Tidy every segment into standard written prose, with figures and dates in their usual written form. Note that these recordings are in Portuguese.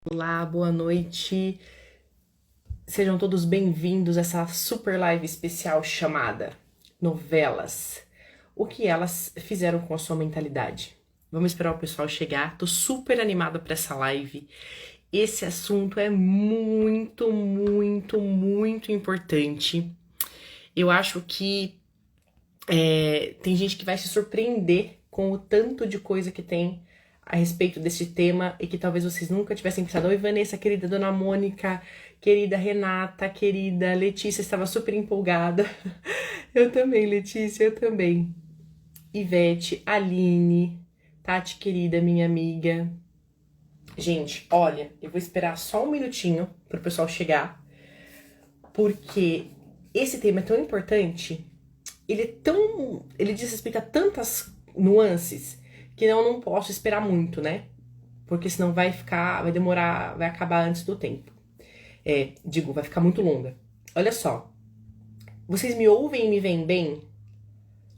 Olá, boa noite. Sejam todos bem-vindos a essa super live especial chamada Novelas. O que elas fizeram com a sua mentalidade? Vamos esperar o pessoal chegar. Tô super animada para essa live. Esse assunto é muito importante. Eu acho que tem gente que vai se surpreender com o tanto de coisa que tem a respeito desse tema e que talvez vocês nunca tivessem pensado. Oi, Vanessa, querida Dona Mônica, querida Renata, querida Letícia, estava super empolgada. Eu também, Letícia, eu também. Ivete, Aline, Tati, querida, minha amiga. Gente, olha, eu vou esperar só um minutinho pro pessoal chegar, porque esse tema é tão importante, ele diz respeito a tantas nuances que eu não posso esperar muito, né? Porque senão vai demorar, vai acabar antes do tempo. Vai ficar muito longa. Olha só, vocês me ouvem e me veem bem?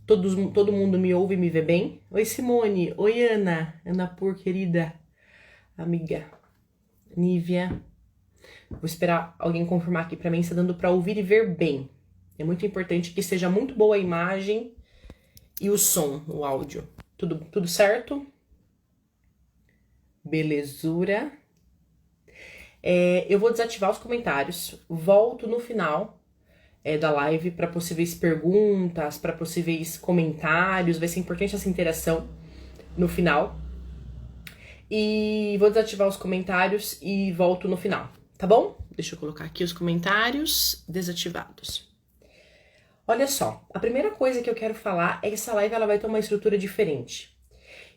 Todo mundo me ouve e me vê bem? Oi, Simone. Oi, Ana. Ana Pur, querida amiga. Nívia. Vou esperar alguém confirmar aqui pra mim se tá dando pra ouvir e ver bem. É muito importante que seja muito boa a imagem e o som, o áudio. Tudo certo? Belezura. Eu vou desativar os comentários. Volto no final da live para possíveis perguntas, para possíveis comentários. Vai ser importante essa interação no final. E vou desativar os comentários e volto no final, tá bom? Deixa eu colocar aqui os comentários desativados. Olha só, a primeira coisa que eu quero falar é que essa live ela vai ter uma estrutura diferente.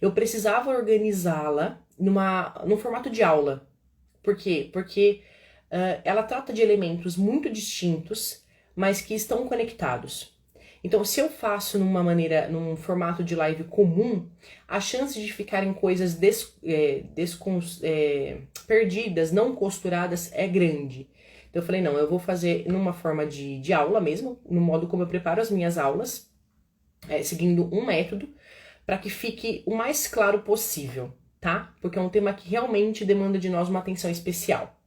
Eu precisava organizá-la num formato de aula. Por quê? Porque ela trata de elementos muito distintos, mas que estão conectados. Então, se eu faço num formato de live comum, a chance de ficarem coisas perdidas, não costuradas, é grande. Então, eu falei, não, eu vou fazer numa forma de aula mesmo, no modo como eu preparo as minhas aulas, seguindo um método, para que fique o mais claro possível, tá? Porque é um tema que realmente demanda de nós uma atenção especial.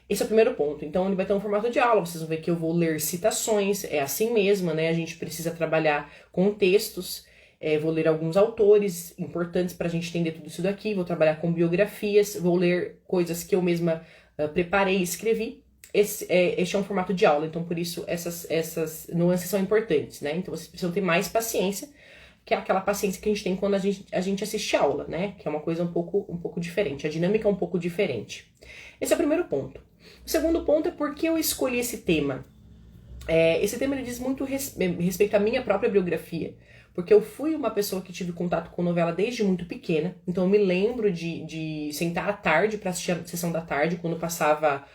Esse é o primeiro ponto. Então, ele vai ter um formato de aula. Vocês vão ver que eu vou ler citações. É assim mesmo, né? A gente precisa trabalhar com textos. Vou ler alguns autores importantes para a gente entender tudo isso daqui. Vou trabalhar com biografias. Vou ler coisas que eu mesma preparei e escrevi. Este é um formato de aula. Então, por isso, essas nuances são importantes, né? Então, vocês precisam ter mais paciência, que é aquela paciência que a gente tem quando a gente assiste aula, né? Que é uma coisa um pouco diferente. A dinâmica é um pouco diferente. Esse é o primeiro ponto. O segundo ponto é por que eu escolhi esse tema. Esse tema ele diz muito respeito à minha própria biografia, porque eu fui uma pessoa que tive contato com novela desde muito pequena, então eu me lembro de sentar à tarde para assistir a sessão da tarde, quando passava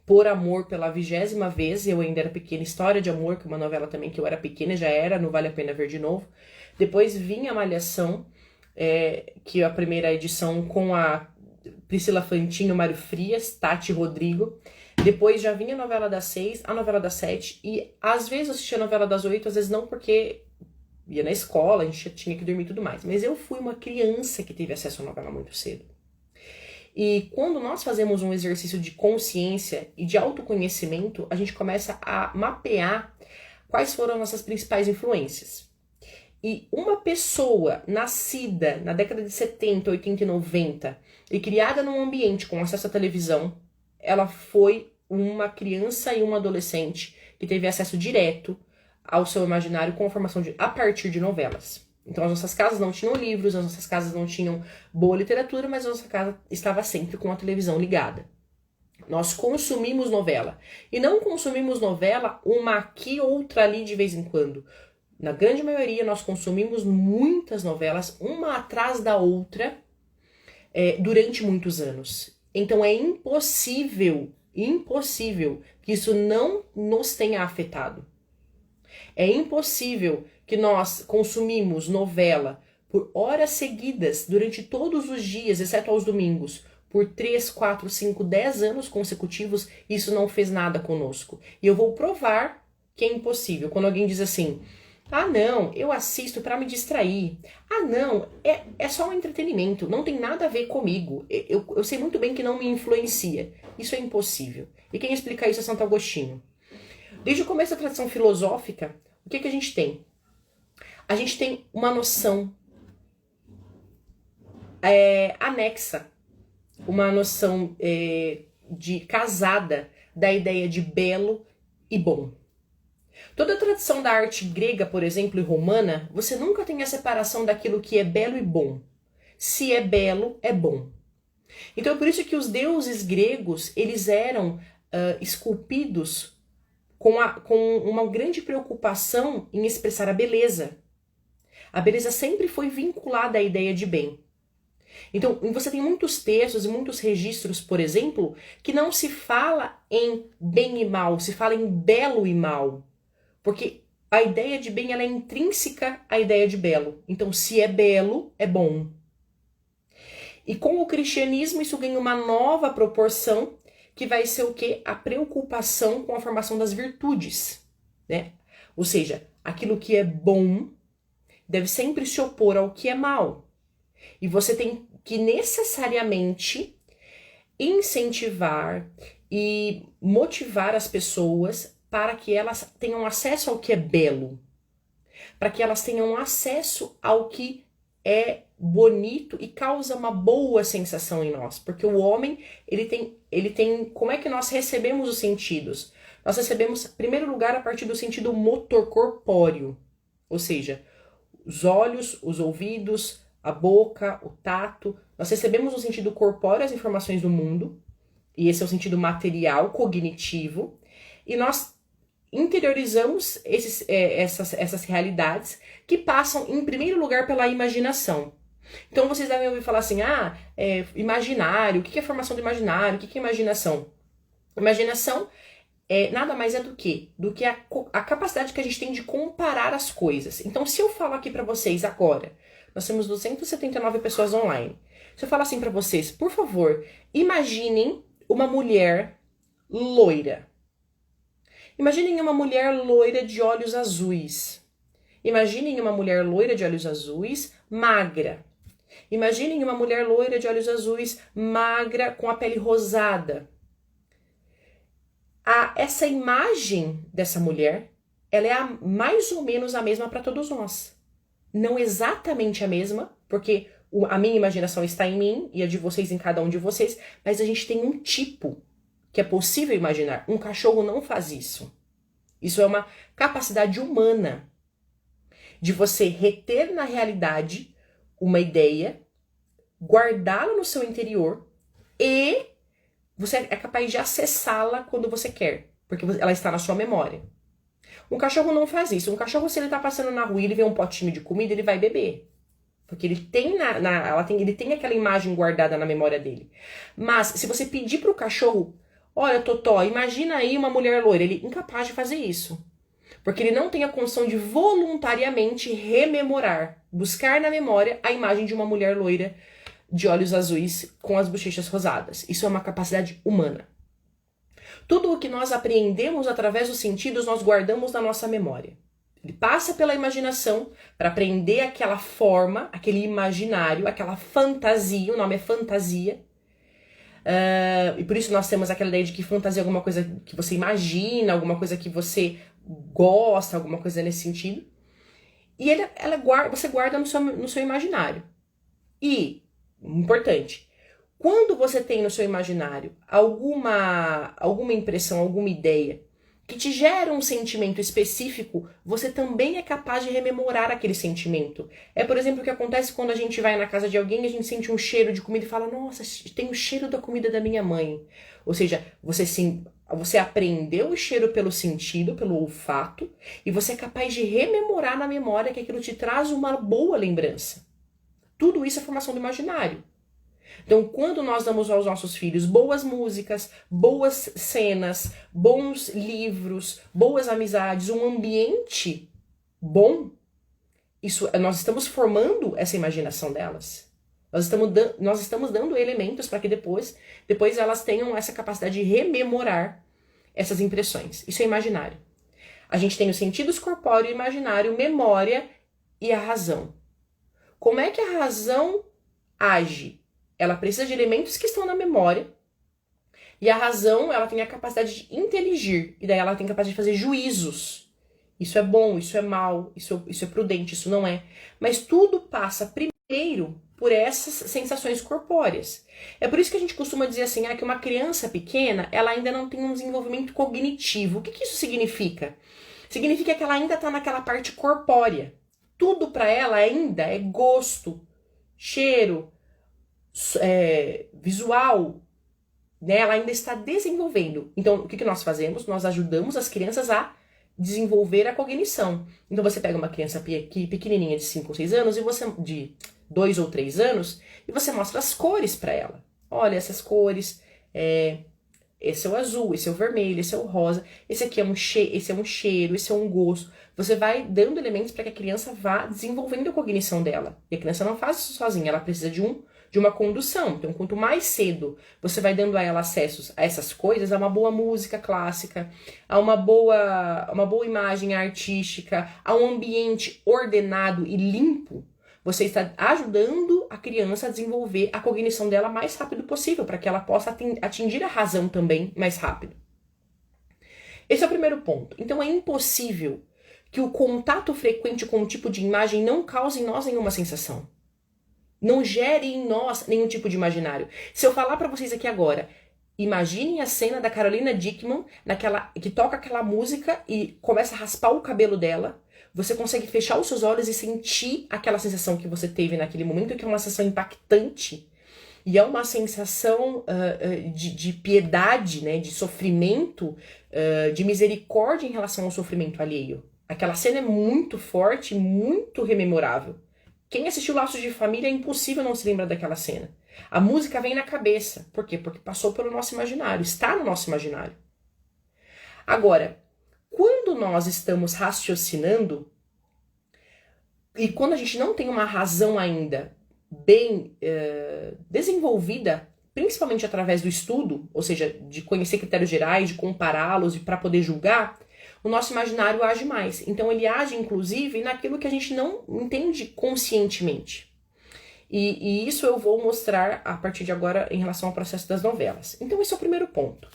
Por Amor pela 20ª vez, eu ainda era pequena, História de Amor, que é uma novela também que eu era pequena, já era, não vale a pena ver de novo. Depois vinha Malhação, que é a primeira edição com a Priscila Fantino, Mário Frias, Tati e Rodrigo. Depois já vinha a novela das 6, a novela das 7, e às vezes eu assistia a novela das 8, às vezes não, porque ia na escola, a gente tinha que dormir e tudo mais. Mas eu fui uma criança que teve acesso à novela muito cedo. E quando nós fazemos um exercício de consciência e de autoconhecimento, a gente começa a mapear quais foram nossas principais influências. E uma pessoa nascida na década de 70, 80 e 90 e criada num ambiente com acesso à televisão, ela foi uma criança e uma adolescente que teve acesso direto ao seu imaginário com a formação a partir de novelas. Então as nossas casas não tinham livros, as nossas casas não tinham boa literatura, mas a nossa casa estava sempre com a televisão ligada. Nós consumimos novela. E não consumimos novela uma aqui, outra ali de vez em quando. Na grande maioria, nós consumimos muitas novelas, uma atrás da outra, durante muitos anos. Então é impossível que isso não nos tenha afetado. É impossível que nós consumimos novela por horas seguidas, durante todos os dias, exceto aos domingos, por 3, 4, 5, 10 anos consecutivos, isso não fez nada conosco. E eu vou provar que é impossível. Quando alguém diz assim, Ah, não, eu assisto para me distrair. Ah, não, é só um entretenimento, não tem nada a ver comigo. Eu sei muito bem que não me influencia. Isso é impossível. E quem explica isso é Santo Agostinho. Desde o começo da tradição filosófica, o que a gente tem? A gente tem uma noção anexa, uma noção de casada da ideia de belo e bom. Toda a tradição da arte grega, por exemplo, e romana, você nunca tem a separação daquilo que é belo e bom. Se é belo, é bom. Então é por isso que os deuses gregos, eles eram esculpidos com uma grande preocupação em expressar a beleza. A beleza sempre foi vinculada à ideia de bem. Então, você tem muitos textos e muitos registros, por exemplo, que não se fala em bem e mal, se fala em belo e mal. Porque a ideia de bem ela é intrínseca à ideia de belo. Então, se é belo, é bom. E com o cristianismo, isso ganha uma nova proporção, que vai ser o quê? A preocupação com a formação das virtudes, né? Ou seja, aquilo que é bom deve sempre se opor ao que é mal. E você tem que necessariamente incentivar e motivar as pessoas para que elas tenham acesso ao que é belo, para que elas tenham acesso ao que é bonito e causa uma boa sensação em nós, porque o homem, ele tem, como é que nós recebemos os sentidos? Nós recebemos, em primeiro lugar, a partir do sentido motor corpóreo, ou seja, os olhos, os ouvidos, a boca, o tato. Nós recebemos no sentido corpóreo as informações do mundo, e esse é o sentido material, cognitivo, e nós interiorizamos essas realidades que passam, em primeiro lugar, pela imaginação. Então vocês devem ouvir falar assim, imaginário, o que é formação do imaginário, o que é imaginação? Imaginação nada mais é do que a capacidade que a gente tem de comparar as coisas. Então se eu falo aqui pra vocês agora, nós temos 279 pessoas online, se eu falar assim pra vocês, por favor, imaginem uma mulher loira. Imaginem uma mulher loira de olhos azuis. Imaginem uma mulher loira de olhos azuis, magra. Imaginem uma mulher loira de olhos azuis, magra, com a pele rosada. Essa imagem dessa mulher, ela é mais ou menos a mesma para todos nós. Não exatamente a mesma, porque a minha imaginação está em mim e a de vocês em cada um de vocês, mas a gente tem um tipo que é possível imaginar. Um cachorro não faz isso. Isso é uma capacidade humana de você reter na realidade uma ideia, guardá-la no seu interior e você é capaz de acessá-la quando você quer, porque ela está na sua memória. Um cachorro não faz isso. Um cachorro, se ele está passando na rua e ele vê um potinho de comida, ele vai beber. Porque ele tem, ele tem aquela imagem guardada na memória dele. Mas, se você pedir pro cachorro, olha, Totó, imagina aí uma mulher loira, ele é incapaz de fazer isso. Porque ele não tem a condição de voluntariamente rememorar, buscar na memória a imagem de uma mulher loira de olhos azuis com as bochechas rosadas. Isso é uma capacidade humana. Tudo o que nós apreendemos através dos sentidos, nós guardamos na nossa memória. Ele passa pela imaginação para aprender aquela forma, aquele imaginário, aquela fantasia, o nome é fantasia. E por isso nós temos aquela ideia de que fantasia é alguma coisa que você imagina, alguma coisa que você gosta, alguma coisa nesse sentido. E você guarda no seu imaginário. E, importante, quando você tem no seu imaginário alguma impressão, alguma ideia que te gera um sentimento específico, você também é capaz de rememorar aquele sentimento. É, por exemplo, o que acontece quando a gente vai na casa de alguém e a gente sente um cheiro de comida e fala, nossa, tem o cheiro da comida da minha mãe. Ou seja, você aprendeu o cheiro pelo sentido, pelo olfato, e você é capaz de rememorar na memória que aquilo te traz uma boa lembrança. Tudo isso é formação do imaginário. Então, quando nós damos aos nossos filhos boas músicas, boas cenas, bons livros, boas amizades, um ambiente bom, nós estamos formando essa imaginação delas. Nós estamos dando elementos para que depois elas tenham essa capacidade de rememorar essas impressões. Isso é imaginário. A gente tem os sentidos corpóreo e imaginário, memória e a razão. Como é que a razão age? Ela precisa de elementos que estão na memória. E a razão, ela tem a capacidade de inteligir. E daí ela tem a capacidade de fazer juízos. Isso é bom, isso é mal, isso é prudente, isso não é. Mas tudo passa primeiro por essas sensações corpóreas. É por isso que a gente costuma dizer assim, que uma criança pequena, ela ainda não tem um desenvolvimento cognitivo. O que isso significa? Significa que ela ainda está naquela parte corpórea. Tudo para ela ainda é gosto, cheiro, visual, né? Ela ainda está desenvolvendo. Então, o que nós fazemos? Nós ajudamos as crianças a desenvolver a cognição. Então, você pega uma criança pequenininha de 5 ou 6 anos, e você de 2 ou 3 anos, e você mostra as cores para ela. Olha, essas cores, esse é o azul, esse é o vermelho, esse é o rosa, esse aqui esse é um cheiro, esse é um gosto. Você vai dando elementos para que a criança vá desenvolvendo a cognição dela. E a criança não faz isso sozinha, ela precisa de uma condução. Então, quanto mais cedo você vai dando a ela acessos a essas coisas, a uma boa música clássica, a uma boa imagem artística, a um ambiente ordenado e limpo, você está ajudando a criança a desenvolver a cognição dela mais rápido possível, para que ela possa atingir a razão também mais rápido. Esse é o primeiro ponto. Então, é impossível que o contato frequente com um tipo de imagem não cause em nós nenhuma sensação. Não gere em nós nenhum tipo de imaginário. Se eu falar para vocês aqui agora, imaginem a cena da Carolina Dickman, que toca aquela música e começa a raspar o cabelo dela, você consegue fechar os seus olhos e sentir aquela sensação que você teve naquele momento, que é uma sensação impactante. E é uma sensação de piedade, né, de sofrimento, de misericórdia em relação ao sofrimento alheio. Aquela cena é muito forte, muito rememorável. Quem assistiu Laços de Família é impossível não se lembrar daquela cena. A música vem na cabeça. Por quê? Porque passou pelo nosso imaginário, está no nosso imaginário. Agora, quando nós estamos raciocinando, e quando a gente não tem uma razão ainda bem desenvolvida, principalmente através do estudo, ou seja, de conhecer critérios gerais, de compará-los e para poder julgar, o nosso imaginário age mais. Então ele age, inclusive, naquilo que a gente não entende conscientemente. E isso eu vou mostrar a partir de agora em relação ao processo das novelas. Então esse é o primeiro ponto.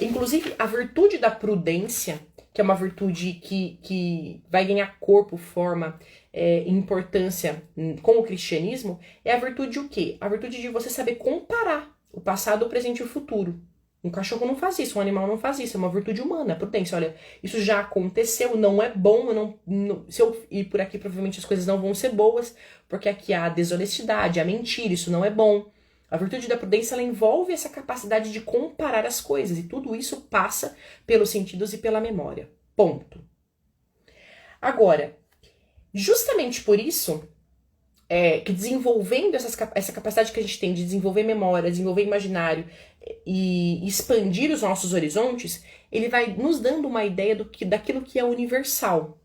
Inclusive, a virtude da prudência, que é uma virtude que vai ganhar corpo, forma, importância com o cristianismo, é a virtude de o quê? A virtude de você saber comparar o passado, o presente e o futuro. Um cachorro não faz isso, um animal não faz isso, é uma virtude humana, a prudência. Olha, isso já aconteceu, não é bom, se eu ir por aqui, provavelmente as coisas não vão ser boas, porque aqui há a desonestidade, a mentira, isso não é bom. A virtude da prudência, ela envolve essa capacidade de comparar as coisas, e tudo isso passa pelos sentidos e pela memória. Ponto. Agora, justamente por isso, que desenvolvendo essa capacidade que a gente tem de desenvolver memória, desenvolver imaginário e expandir os nossos horizontes, ele vai nos dando uma ideia daquilo que é universal.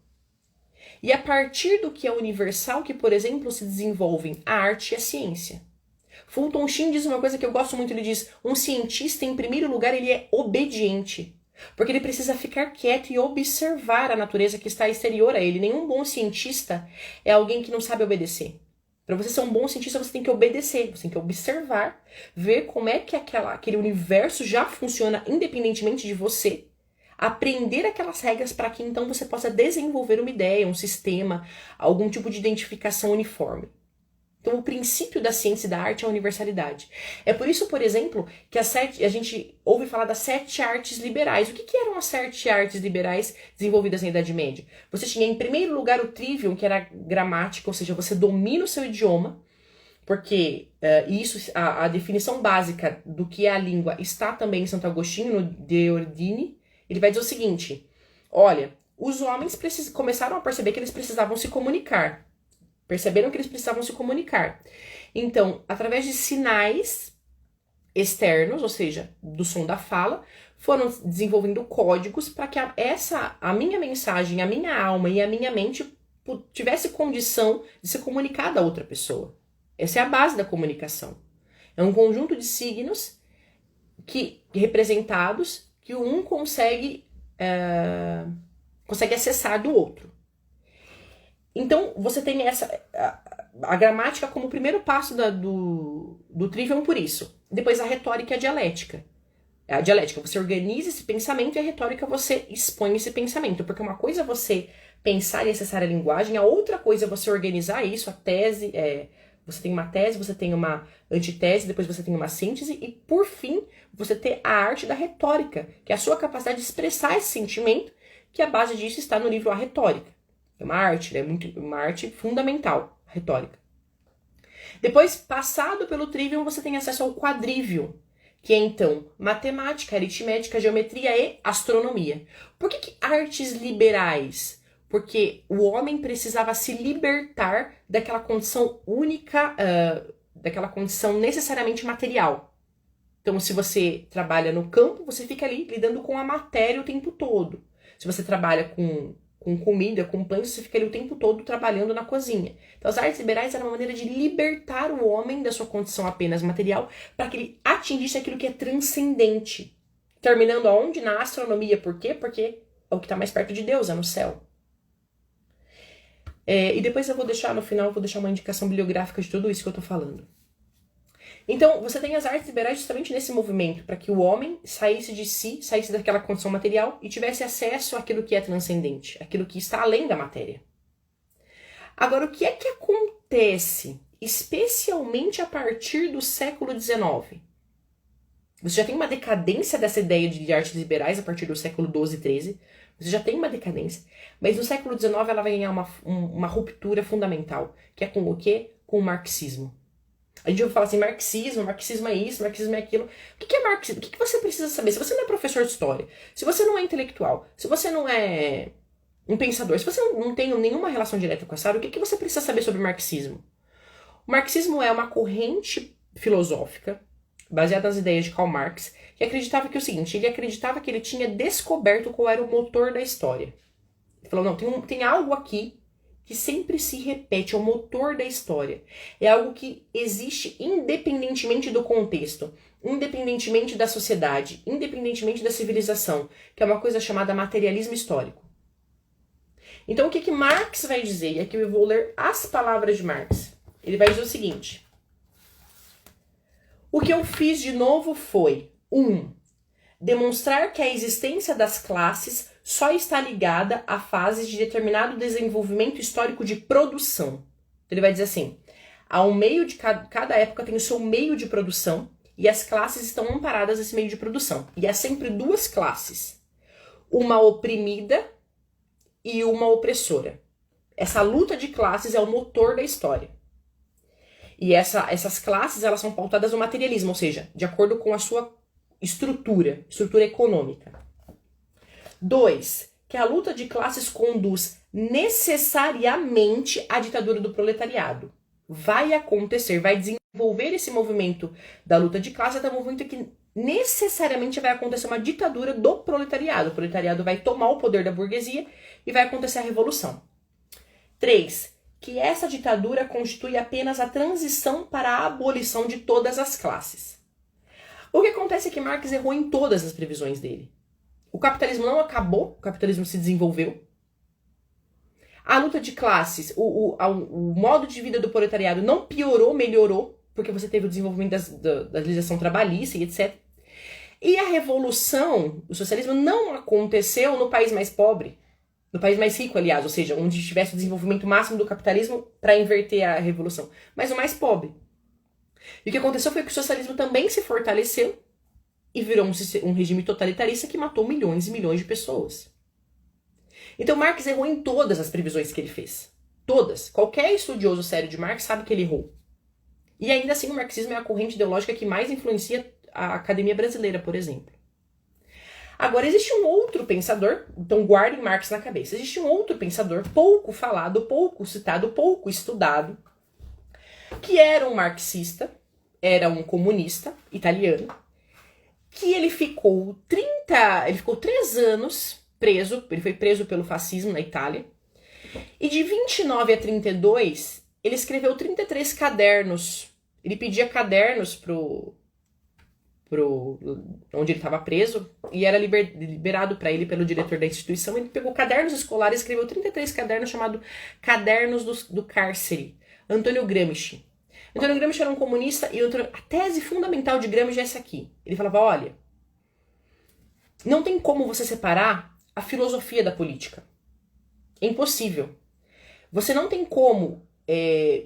E a partir do que é universal que, por exemplo, se desenvolvem a arte e a ciência. Fulton Sheen diz uma coisa que eu gosto muito, ele diz, um cientista, em primeiro lugar, ele é obediente. Porque ele precisa ficar quieto e observar a natureza que está exterior a ele. Nenhum bom cientista é alguém que não sabe obedecer. Para você ser um bom cientista, você tem que obedecer, você tem que observar, ver como é que aquele universo já funciona independentemente de você, aprender aquelas regras para que então você possa desenvolver uma ideia, um sistema, algum tipo de identificação uniforme. Então, o princípio da ciência e da arte é a universalidade. É por isso, por exemplo, que a gente ouve falar das 7 artes liberais. O que eram as 7 artes liberais desenvolvidas na Idade Média? Você tinha, em primeiro lugar, o trivium, que era gramática, ou seja, você domina o seu idioma, porque a definição básica do que é a língua está também em Santo Agostinho, no De Ordine. Ele vai dizer o seguinte, olha, os homens começaram a perceber que eles precisavam se comunicar. Perceberam que eles precisavam se comunicar. Então, através de sinais externos, ou seja, do som da fala, foram desenvolvendo códigos para que a minha mensagem, a minha alma e a minha mente tivesse condição de se comunicar da outra pessoa. Essa é a base da comunicação. É um conjunto de signos representados que um consegue consegue acessar do outro. Então, você tem a gramática como o primeiro passo do Trivium por isso. Depois a retórica e a dialética. A dialética, você organiza esse pensamento, e a retórica, você expõe esse pensamento. Porque uma coisa é você pensar e acessar a linguagem, a outra coisa é você organizar isso, a tese, você tem uma tese, você tem uma antitese, depois você tem uma síntese, e por fim, você ter a arte da retórica, que é a sua capacidade de expressar esse sentimento, que a base disso está no livro A Retórica. É uma arte, né? Uma arte fundamental, a retórica. Depois, passado pelo Trivium, você tem acesso ao Quadrivium, que é então matemática, aritmética, geometria e astronomia. Por que artes liberais? Porque o homem precisava se libertar daquela condição única, daquela condição necessariamente material. Então, se você trabalha no campo, você fica ali lidando com a matéria o tempo todo. Se você trabalha com comida, com plantas, você fica ali o tempo todo trabalhando na cozinha. Então, as artes liberais eram uma maneira de libertar o homem da sua condição apenas material para que ele atingisse aquilo que é transcendente. Terminando aonde? Na astronomia. Por quê? Porque é o que está mais perto de Deus, é no céu. E depois eu vou deixar, no final, eu vou deixar uma indicação bibliográfica de tudo isso que eu estou falando. Então, você tem as artes liberais justamente nesse movimento, para que o homem saísse de si, saísse daquela condição material e tivesse acesso àquilo que é transcendente, aquilo que está além da matéria. Agora, o que é que acontece, especialmente a partir do século XIX? Você já tem uma decadência dessa ideia de artes liberais a partir do século XII e XIII. Você já tem uma decadência. Mas no século XIX ela vai ganhar uma ruptura fundamental, que é com o quê? Com o marxismo. A gente vai falar assim, marxismo é isso, marxismo é aquilo. O que é marxismo? O que você precisa saber? Se você não é professor de história, se você não é intelectual, se você não é um pensador, se você não tem nenhuma relação direta com essa área, o que você precisa saber sobre marxismo? O marxismo é uma corrente filosófica baseada nas ideias de Karl Marx, que acreditava que o seguinte, ele acreditava que ele tinha descoberto qual era o motor da história. Ele falou, não, tem algo aqui que sempre se repete, é o motor da história. É algo que existe independentemente do contexto, independentemente da sociedade, independentemente da civilização, que é uma coisa chamada materialismo histórico. Então o que Marx vai dizer? E aqui eu vou ler as palavras de Marx. Ele vai dizer o seguinte: o que eu fiz de novo foi 1. Demonstrar que a existência das classes só está ligada a fases de determinado desenvolvimento histórico de produção. Ele vai dizer assim, há um meio de cada época tem o seu meio de produção e as classes estão amparadas nesse meio de produção. E há sempre duas classes, uma oprimida e uma opressora. Essa luta de classes é o motor da história. E essas classes, elas são pautadas no materialismo, ou seja, de acordo com a sua estrutura econômica. 2, que a luta de classes conduz necessariamente à ditadura do proletariado. Vai acontecer, vai desenvolver esse movimento da luta de classe até o momento que necessariamente vai acontecer uma ditadura do proletariado. O proletariado vai tomar o poder da burguesia e vai acontecer a revolução. 3, que essa ditadura constitui apenas a transição para a abolição de todas as classes. O que acontece é que Marx errou em todas as previsões dele. O capitalismo não acabou, o capitalismo se desenvolveu. A luta de classes, o modo de vida do proletariado não piorou, melhorou, porque você teve o desenvolvimento da legislação trabalhista e etc. E a revolução, o socialismo, não aconteceu no país mais pobre, no país mais rico, aliás, ou seja, onde tivesse o desenvolvimento máximo do capitalismo para inverter a revolução, mas o mais pobre. E o que aconteceu foi que o socialismo também se fortaleceu e virou um regime totalitarista que matou milhões e milhões de pessoas. Então Marx errou em todas as previsões que ele fez. Todas. Qualquer estudioso sério de Marx sabe que ele errou. E ainda assim o marxismo é a corrente ideológica que mais influencia a academia brasileira, por exemplo. Agora, existe um outro pensador, então guardem Marx na cabeça, existe um outro pensador pouco falado, pouco citado, pouco estudado, que era um marxista, era um comunista italiano, que ele ficou 3 anos preso, ele foi preso pelo fascismo na Itália, e de 29 a 32, ele escreveu 33 cadernos, ele pedia cadernos onde ele estava preso, e era liberado para ele pelo diretor da instituição. Ele pegou cadernos escolares, escreveu 33 cadernos, chamado Cadernos do Cárcere. Antônio Gramsci. Antônio Gramsci era um comunista, e a tese fundamental de Gramsci é essa aqui. Ele falava, olha, não tem como você separar a filosofia da política. É impossível. Você não tem como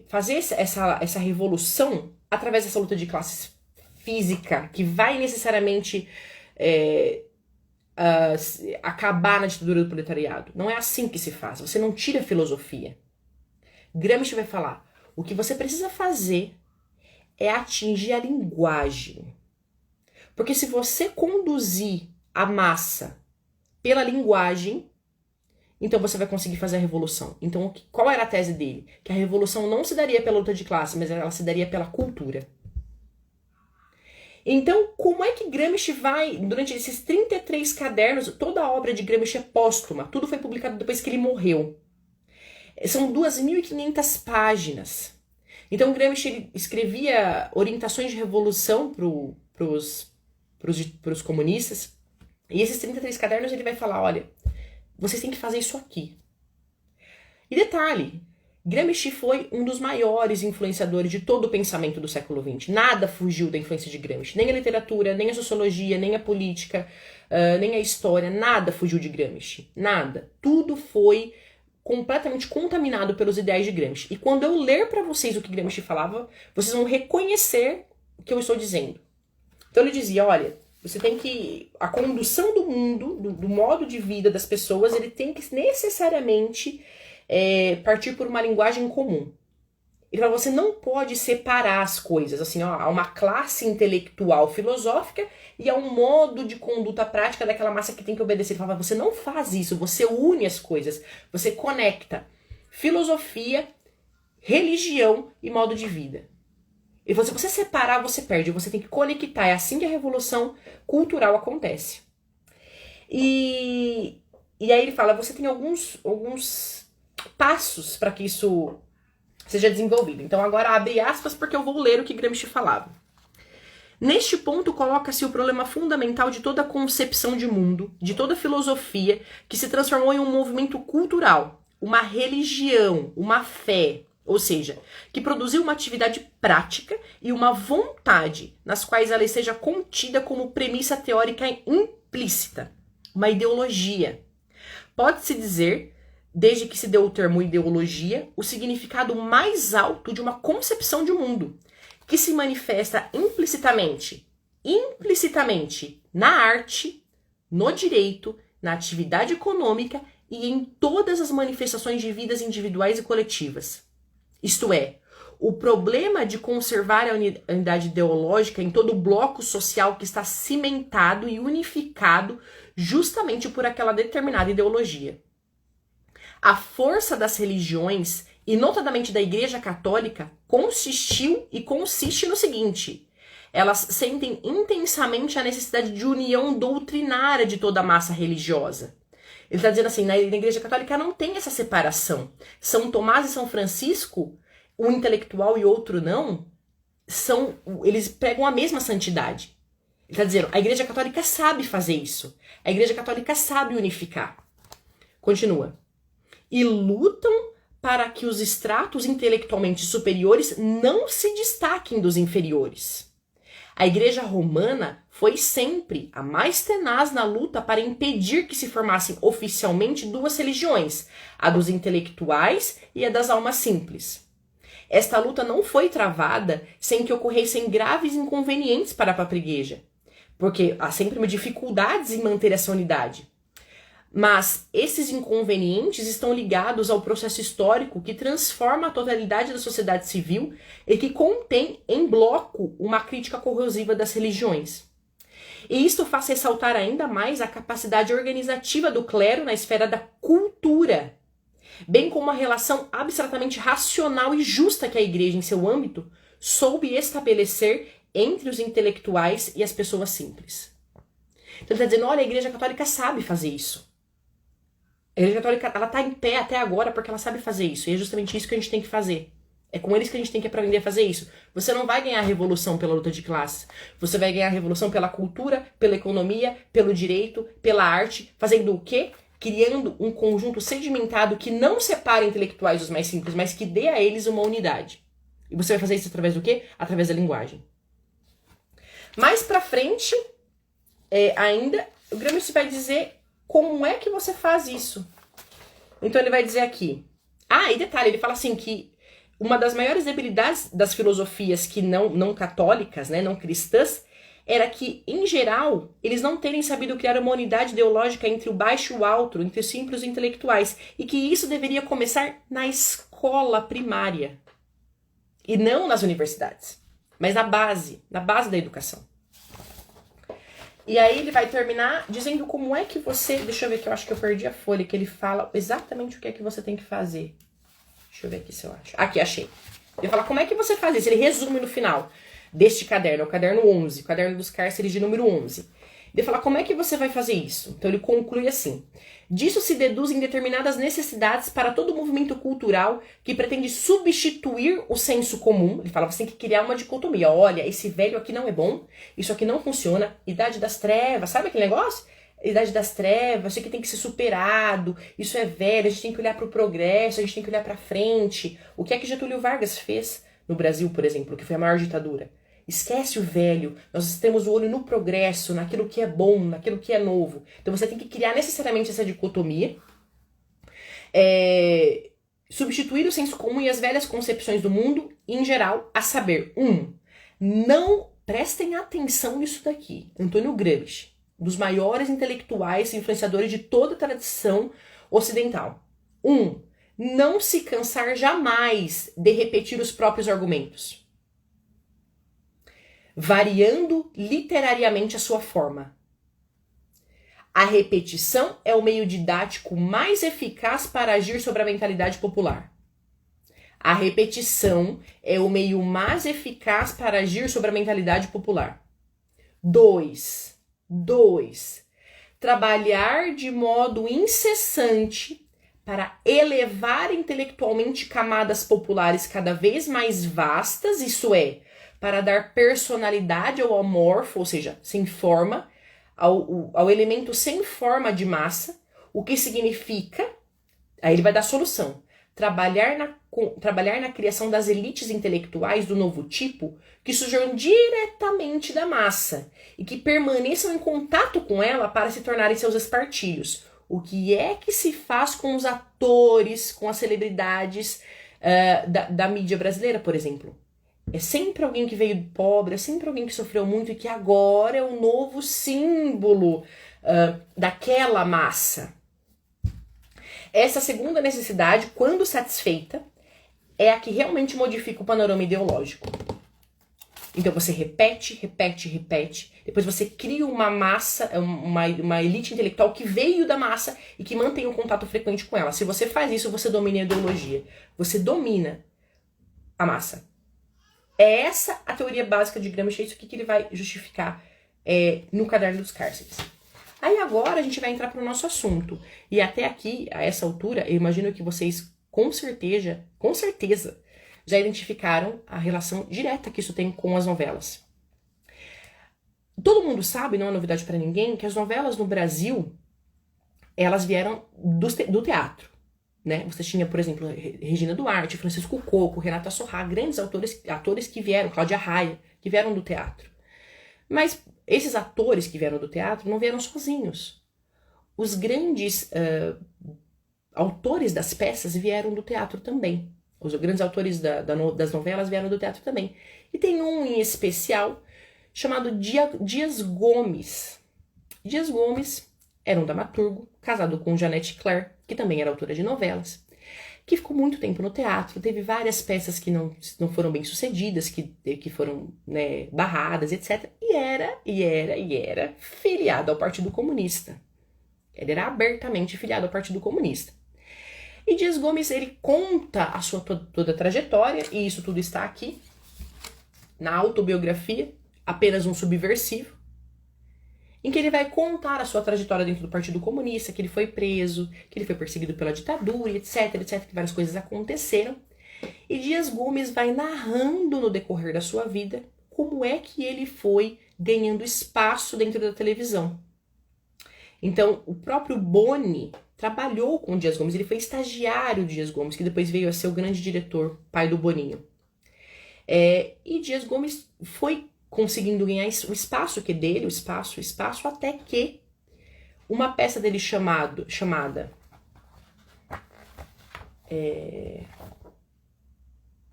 fazer essa revolução através dessa luta de classes física, que vai necessariamente acabar na ditadura do proletariado. Não é assim que se faz. Você não tira a filosofia. Gramsci vai falar, o que você precisa fazer é atingir a linguagem. Porque se você conduzir a massa pela linguagem, então você vai conseguir fazer a revolução. Então, qual era a tese dele? Que a revolução não se daria pela luta de classe, mas ela se daria pela cultura. Então, como é que Gramsci vai, durante esses 33 cadernos, toda a obra de Gramsci é póstuma, tudo foi publicado depois que ele morreu. São 2.500 páginas. Então, Gramsci ele escrevia orientações de revolução pros comunistas, e esses 33 cadernos ele vai falar, olha, vocês têm que fazer isso aqui. E detalhe, Gramsci foi um dos maiores influenciadores de todo o pensamento do século XX. Nada fugiu da influência de Gramsci. Nem a literatura, nem a sociologia, nem a política, nem a história. Nada fugiu de Gramsci. Nada. Tudo foi completamente contaminado pelos ideais de Gramsci. E quando eu ler para vocês o que Gramsci falava, vocês vão reconhecer o que eu estou dizendo. Então ele dizia, olha, você tem que... A condução do mundo, do modo de vida das pessoas, ele tem que necessariamente... partir por uma linguagem comum. Ele fala, você não pode separar as coisas, assim, ó, há uma classe intelectual filosófica e há um modo de conduta prática daquela massa que tem que obedecer. Ele fala, você não faz isso, você une as coisas, você conecta filosofia, religião e modo de vida. E se você separar, você perde, você tem que conectar, é assim que a revolução cultural acontece. E aí ele fala, você tem alguns passos para que isso seja desenvolvido. Então agora abre aspas porque eu vou ler o que Gramsci falava. Neste ponto coloca-se o problema fundamental de toda a concepção de mundo, de toda a filosofia que se transformou em um movimento cultural, uma religião, uma fé, ou seja, que produziu uma atividade prática e uma vontade nas quais ela esteja contida como premissa teórica implícita, uma ideologia. Pode-se dizer, desde que se deu o termo ideologia, o significado mais alto de uma concepção de mundo, que se manifesta implicitamente na arte, no direito, na atividade econômica e em todas as manifestações de vidas individuais e coletivas. Isto é, o problema de conservar a unidade ideológica em todo o bloco social que está cimentado e unificado justamente por aquela determinada ideologia. A força das religiões, e notadamente da Igreja Católica, consistiu e consiste no seguinte: elas sentem intensamente a necessidade de união doutrinária de toda a massa religiosa. Ele está dizendo assim, na Igreja Católica não tem essa separação. São Tomás e São Francisco, um intelectual e outro não, eles pregam a mesma santidade. Ele está dizendo, a Igreja Católica sabe fazer isso. A Igreja Católica sabe unificar. Continua. E lutam para que os estratos intelectualmente superiores não se destaquem dos inferiores. A Igreja Romana foi sempre a mais tenaz na luta para impedir que se formassem oficialmente duas religiões, a dos intelectuais e a das almas simples. Esta luta não foi travada sem que ocorressem graves inconvenientes para a própria Igreja, porque há sempre dificuldades em manter essa unidade. Mas esses inconvenientes estão ligados ao processo histórico que transforma a totalidade da sociedade civil e que contém em bloco uma crítica corrosiva das religiões. E isto faz ressaltar ainda mais a capacidade organizativa do clero na esfera da cultura, bem como a relação abstratamente racional e justa que a Igreja, em seu âmbito, soube estabelecer entre os intelectuais e as pessoas simples. Então ele está dizendo, olha, a Igreja Católica sabe fazer isso. A Igreja Católica ela está em pé até agora porque ela sabe fazer isso. E é justamente isso que a gente tem que fazer. É com eles que a gente tem que aprender a fazer isso. Você não vai ganhar a revolução pela luta de classes. Você vai ganhar a revolução pela cultura, pela economia, pelo direito, pela arte. Fazendo o quê? Criando um conjunto sedimentado que não separe intelectuais dos mais simples, mas que dê a eles uma unidade. E você vai fazer isso através do quê? Através da linguagem. Mais pra frente, ainda, o Gramsci vai dizer como é que você faz isso. Então ele vai dizer aqui. E detalhe, ele fala assim que uma das maiores debilidades das filosofias que não católicas, né, não cristãs, era que, em geral, eles não terem sabido criar uma unidade ideológica entre o baixo e o alto, entre os simples e os intelectuais, e que isso deveria começar na escola primária, e não nas universidades, mas na base da educação. E aí ele vai terminar dizendo como é que você... Deixa eu ver que eu acho que eu perdi a folha, que ele fala exatamente o que é que você tem que fazer. Deixa eu ver aqui se eu acho. Aqui, achei. Ele fala como é que você faz isso. Ele resume no final deste caderno, é o caderno 11, o caderno dos cárceres de número 11. Ele fala como é que você vai fazer isso. Então ele conclui assim. Disso se deduzem determinadas necessidades para todo movimento cultural que pretende substituir o senso comum. Ele fala, você tem que criar uma dicotomia. Olha, esse velho aqui não é bom, isso aqui não funciona. Idade das trevas, sabe aquele negócio? Idade das trevas, isso aqui tem que ser superado, isso é velho, a gente tem que olhar para o progresso, a gente tem que olhar para frente. O que é que Getúlio Vargas fez no Brasil, por exemplo, que foi a maior ditadura? Esquece o velho, nós temos o olho no progresso, naquilo que é bom, naquilo que é novo. Então você tem que criar necessariamente essa dicotomia, substituir o senso comum e as velhas concepções do mundo em geral, a saber, não prestem atenção nisso daqui. Antônio Gramsci, dos maiores intelectuais e influenciadores de toda a tradição ocidental. Não se cansar jamais de repetir os próprios argumentos, variando literariamente a sua forma. A repetição é o meio didático mais eficaz para agir sobre a mentalidade popular. A repetição é o meio mais eficaz para agir sobre a mentalidade popular. 2. Trabalhar de modo incessante para elevar intelectualmente camadas populares cada vez mais vastas, isso é, para dar personalidade ao amorfo, ou seja, sem forma, ao elemento sem forma de massa, o que significa, aí ele vai dar solução, trabalhar na criação das elites intelectuais do novo tipo que surjam diretamente da massa e que permaneçam em contato com ela para se tornarem seus espartilhos. O que é que se faz com os atores, com as celebridades da mídia brasileira, por exemplo? É sempre alguém que veio pobre, é sempre alguém que sofreu muito e que agora é o novo símbolo daquela massa. Essa segunda necessidade, quando satisfeita, é a que realmente modifica o panorama ideológico. Então você repete, depois você cria uma massa, uma elite intelectual que veio da massa e que mantém um contato frequente com ela. Se você faz isso, você domina a ideologia. Você domina a massa. É essa a teoria básica de Gramsci, é isso que ele vai justificar no Caderno dos Cárceres. Aí agora a gente vai entrar para o nosso assunto. E até aqui, a essa altura, eu imagino que vocês com certeza, já identificaram a relação direta que isso tem com as novelas. Todo mundo sabe, não é novidade para ninguém, que as novelas no Brasil, elas vieram do teatro. Né? Você tinha, por exemplo, Regina Duarte, Francisco Coco, Renata Sorrah, grandes atores que vieram, Cláudia Raia, que vieram do teatro. Mas esses atores que vieram do teatro não vieram sozinhos. Os grandes autores das peças vieram do teatro também. Os grandes autores das novelas vieram do teatro também. E tem um em especial chamado Dias Gomes. Dias Gomes era um dramaturgo, casado com Janete Claire, que também era autora de novelas, que ficou muito tempo no teatro, teve várias peças que não foram bem sucedidas, que foram, né, barradas, etc. E era filiado ao Partido Comunista. Ele era abertamente filiado ao Partido Comunista. E Dias Gomes, ele conta a sua toda a trajetória, e isso tudo está aqui, na autobiografia, Apenas um Subversivo, em que ele vai contar a sua trajetória dentro do Partido Comunista, que ele foi preso, que ele foi perseguido pela ditadura, etc, que várias coisas aconteceram. E Dias Gomes vai narrando no decorrer da sua vida como é que ele foi ganhando espaço dentro da televisão. Então, o próprio Boni trabalhou com o Dias Gomes, ele foi estagiário de Dias Gomes, que depois veio a ser o grande diretor, pai do Boninho. E Dias Gomes foi conseguindo ganhar o espaço que é dele, o espaço, até que uma peça dele chamada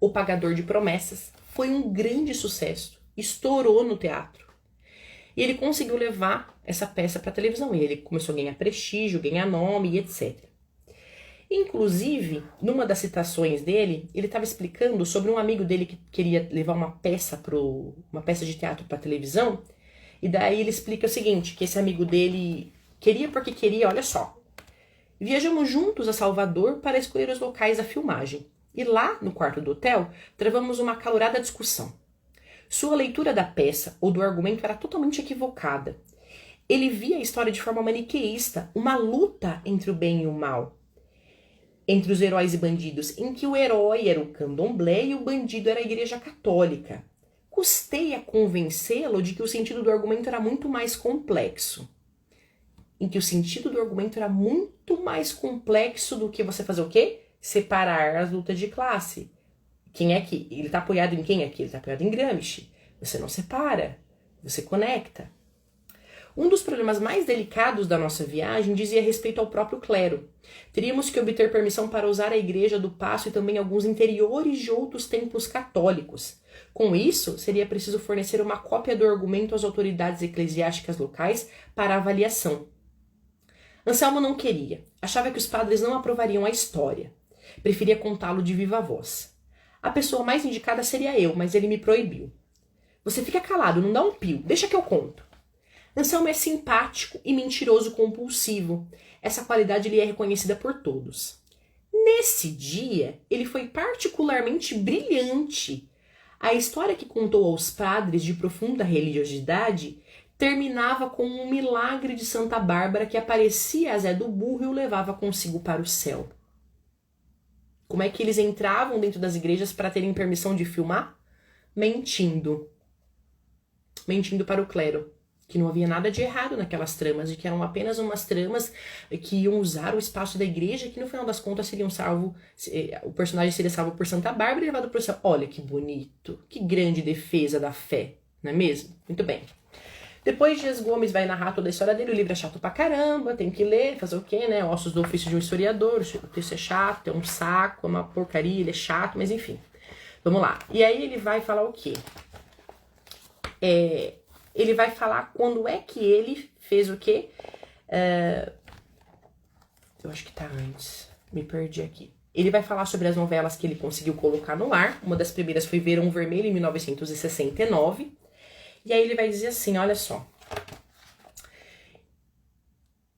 O Pagador de Promessas foi um grande sucesso, estourou no teatro. E ele conseguiu levar essa peça para televisão. E ele começou a ganhar prestígio, ganhar nome e etc. Inclusive, numa das citações dele, ele estava explicando sobre um amigo dele que queria levar uma peça de teatro para televisão. E daí ele explica o seguinte, que esse amigo dele queria porque queria, olha só. Viajamos juntos a Salvador para escolher os locais da filmagem. E lá, no quarto do hotel, travamos uma acalorada discussão. Sua leitura da peça ou do argumento era totalmente equivocada. Ele via a história de forma maniqueísta, uma luta entre o bem e o mal, entre os heróis e bandidos, em que o herói era o candomblé e o bandido era a Igreja Católica. Custei a convencê-lo de que o sentido do argumento era muito mais complexo. Do que você fazer o quê? Separar as lutas de classe. Quem é que? Ele está apoiado em quem aqui? Ele está apoiado em Gramsci. Você não separa, você conecta. Um dos problemas mais delicados da nossa viagem dizia respeito ao próprio clero. Teríamos que obter permissão para usar a igreja do Paço e também alguns interiores de outros templos católicos. Com isso, seria preciso fornecer uma cópia do argumento às autoridades eclesiásticas locais para avaliação. Anselmo não queria. Achava que os padres não aprovariam a história. Preferia contá-lo de viva voz. A pessoa mais indicada seria eu, mas ele me proibiu. Você fica calado, não dá um pio, deixa que eu conto. Anselmo é simpático e mentiroso compulsivo. Essa qualidade lhe é reconhecida por todos. Nesse dia, ele foi particularmente brilhante. A história que contou aos padres de profunda religiosidade terminava com um milagre de Santa Bárbara que aparecia a Zé do Burro e o levava consigo para o céu. Como é que eles entravam dentro das igrejas para terem permissão de filmar? Mentindo. Mentindo para o clero. Que não havia nada de errado naquelas tramas, e que eram apenas umas tramas que iam usar o espaço da igreja, que no final das contas seriam salvo, o personagem seria salvo por Santa Bárbara e levado para o céu. Olha que bonito, que grande defesa da fé, não é mesmo? Muito bem. Depois Dias Gomes vai narrar toda a história dele, o livro é chato pra caramba, tem que ler, fazer o quê, né? Ossos do ofício de um historiador, o texto é chato, é um saco, é uma porcaria, ele é chato, mas enfim. Vamos lá. E aí ele vai falar o quê? Ele vai falar quando é que ele fez o quê? Eu acho que tá antes, me perdi aqui. Ele vai falar sobre as novelas que ele conseguiu colocar no ar. Uma das primeiras foi Verão Vermelho, em 1969. E aí ele vai dizer assim, olha só.